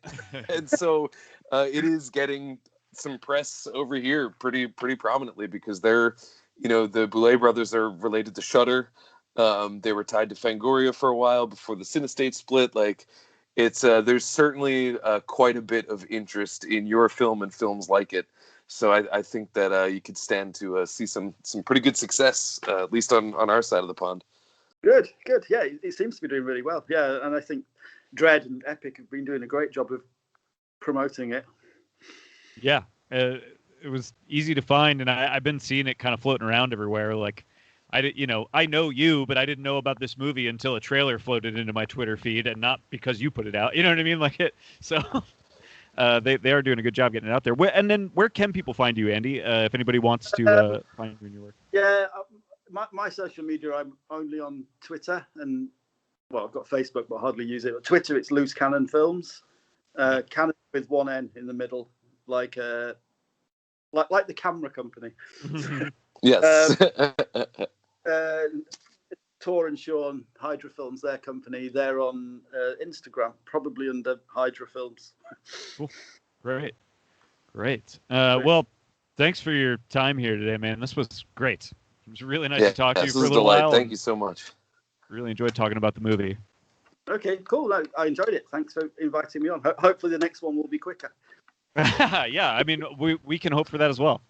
And so it is getting some press over here pretty prominently, because they're, the Boulet brothers are related to Shudder. They were tied to Fangoria for a while before the Cinestate split. Like, it's there's certainly quite a bit of interest in your film and films like it. So I think that you could stand to see some pretty good success, at least on our side of the pond. Good. Yeah, it seems to be doing really well. Yeah, and I think Dread and Epic have been doing a great job of promoting it. Yeah, it was easy to find, and I've been seeing it kind of floating around everywhere. Like, I know you, but I didn't know about this movie until a trailer floated into my Twitter feed, and not because you put it out. You know what I mean? Like it. So they are doing a good job getting it out there. And then where can people find you, Andy? If anybody wants to find you in your work. Yeah, my social media, I'm only on Twitter, and I've got Facebook, but I hardly use it. But Twitter, it's Loose Cannon Films. Cannon with one N in the middle, like the camera company. Yes. Tor and Sean, Hydra Films, their company. They're on Instagram, probably under Hydra Films. Cool. Great. Well, thanks for your time here today, man. This was great. It was really nice to talk to you for a little while. Thank you so much. Really enjoyed talking about the movie. Okay, cool. I enjoyed it. Thanks for inviting me on. Hopefully the next one will be quicker. Yeah, I mean, we can hope for that as well.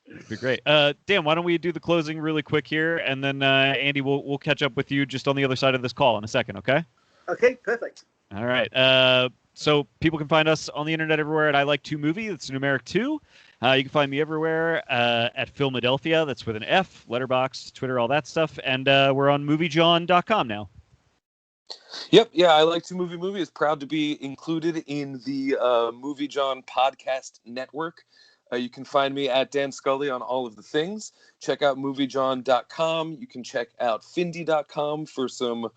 It'd be great. Dan, why don't we do the closing really quick here, and then Andy, we'll catch up with you just on the other side of this call in a second, okay? Okay, perfect. All right. So people can find us on the internet everywhere at I Like To Movie. That's numeric 2. You can find me everywhere at Philadelphia. That's with an F, Letterboxd, Twitter, all that stuff. And we're on MovieJohn.com now. Yep. Yeah, I Like To Movie is proud to be included in the Movie John podcast network. You can find me at Dan Scully on all of the things. Check out MovieJohn.com. You can check out Findy.com for some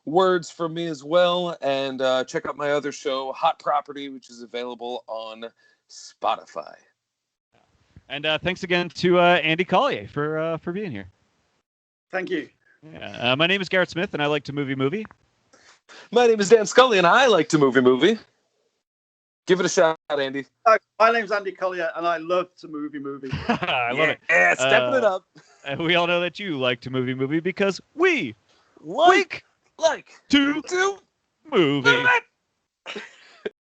words from me as well. And check out my other show, Hot Property, which is available on Spotify. And thanks again to Andy Collier for being here. Thank you. Yeah. My name is Garrett Smith, and I like to movie. My name is Dan Scully, and I like to movie. Give it a shout, Andy. My name's Andy Collier, and I love to movie. I love it. Yeah, stepping it up. And we all know that you like to movie because we like to movie.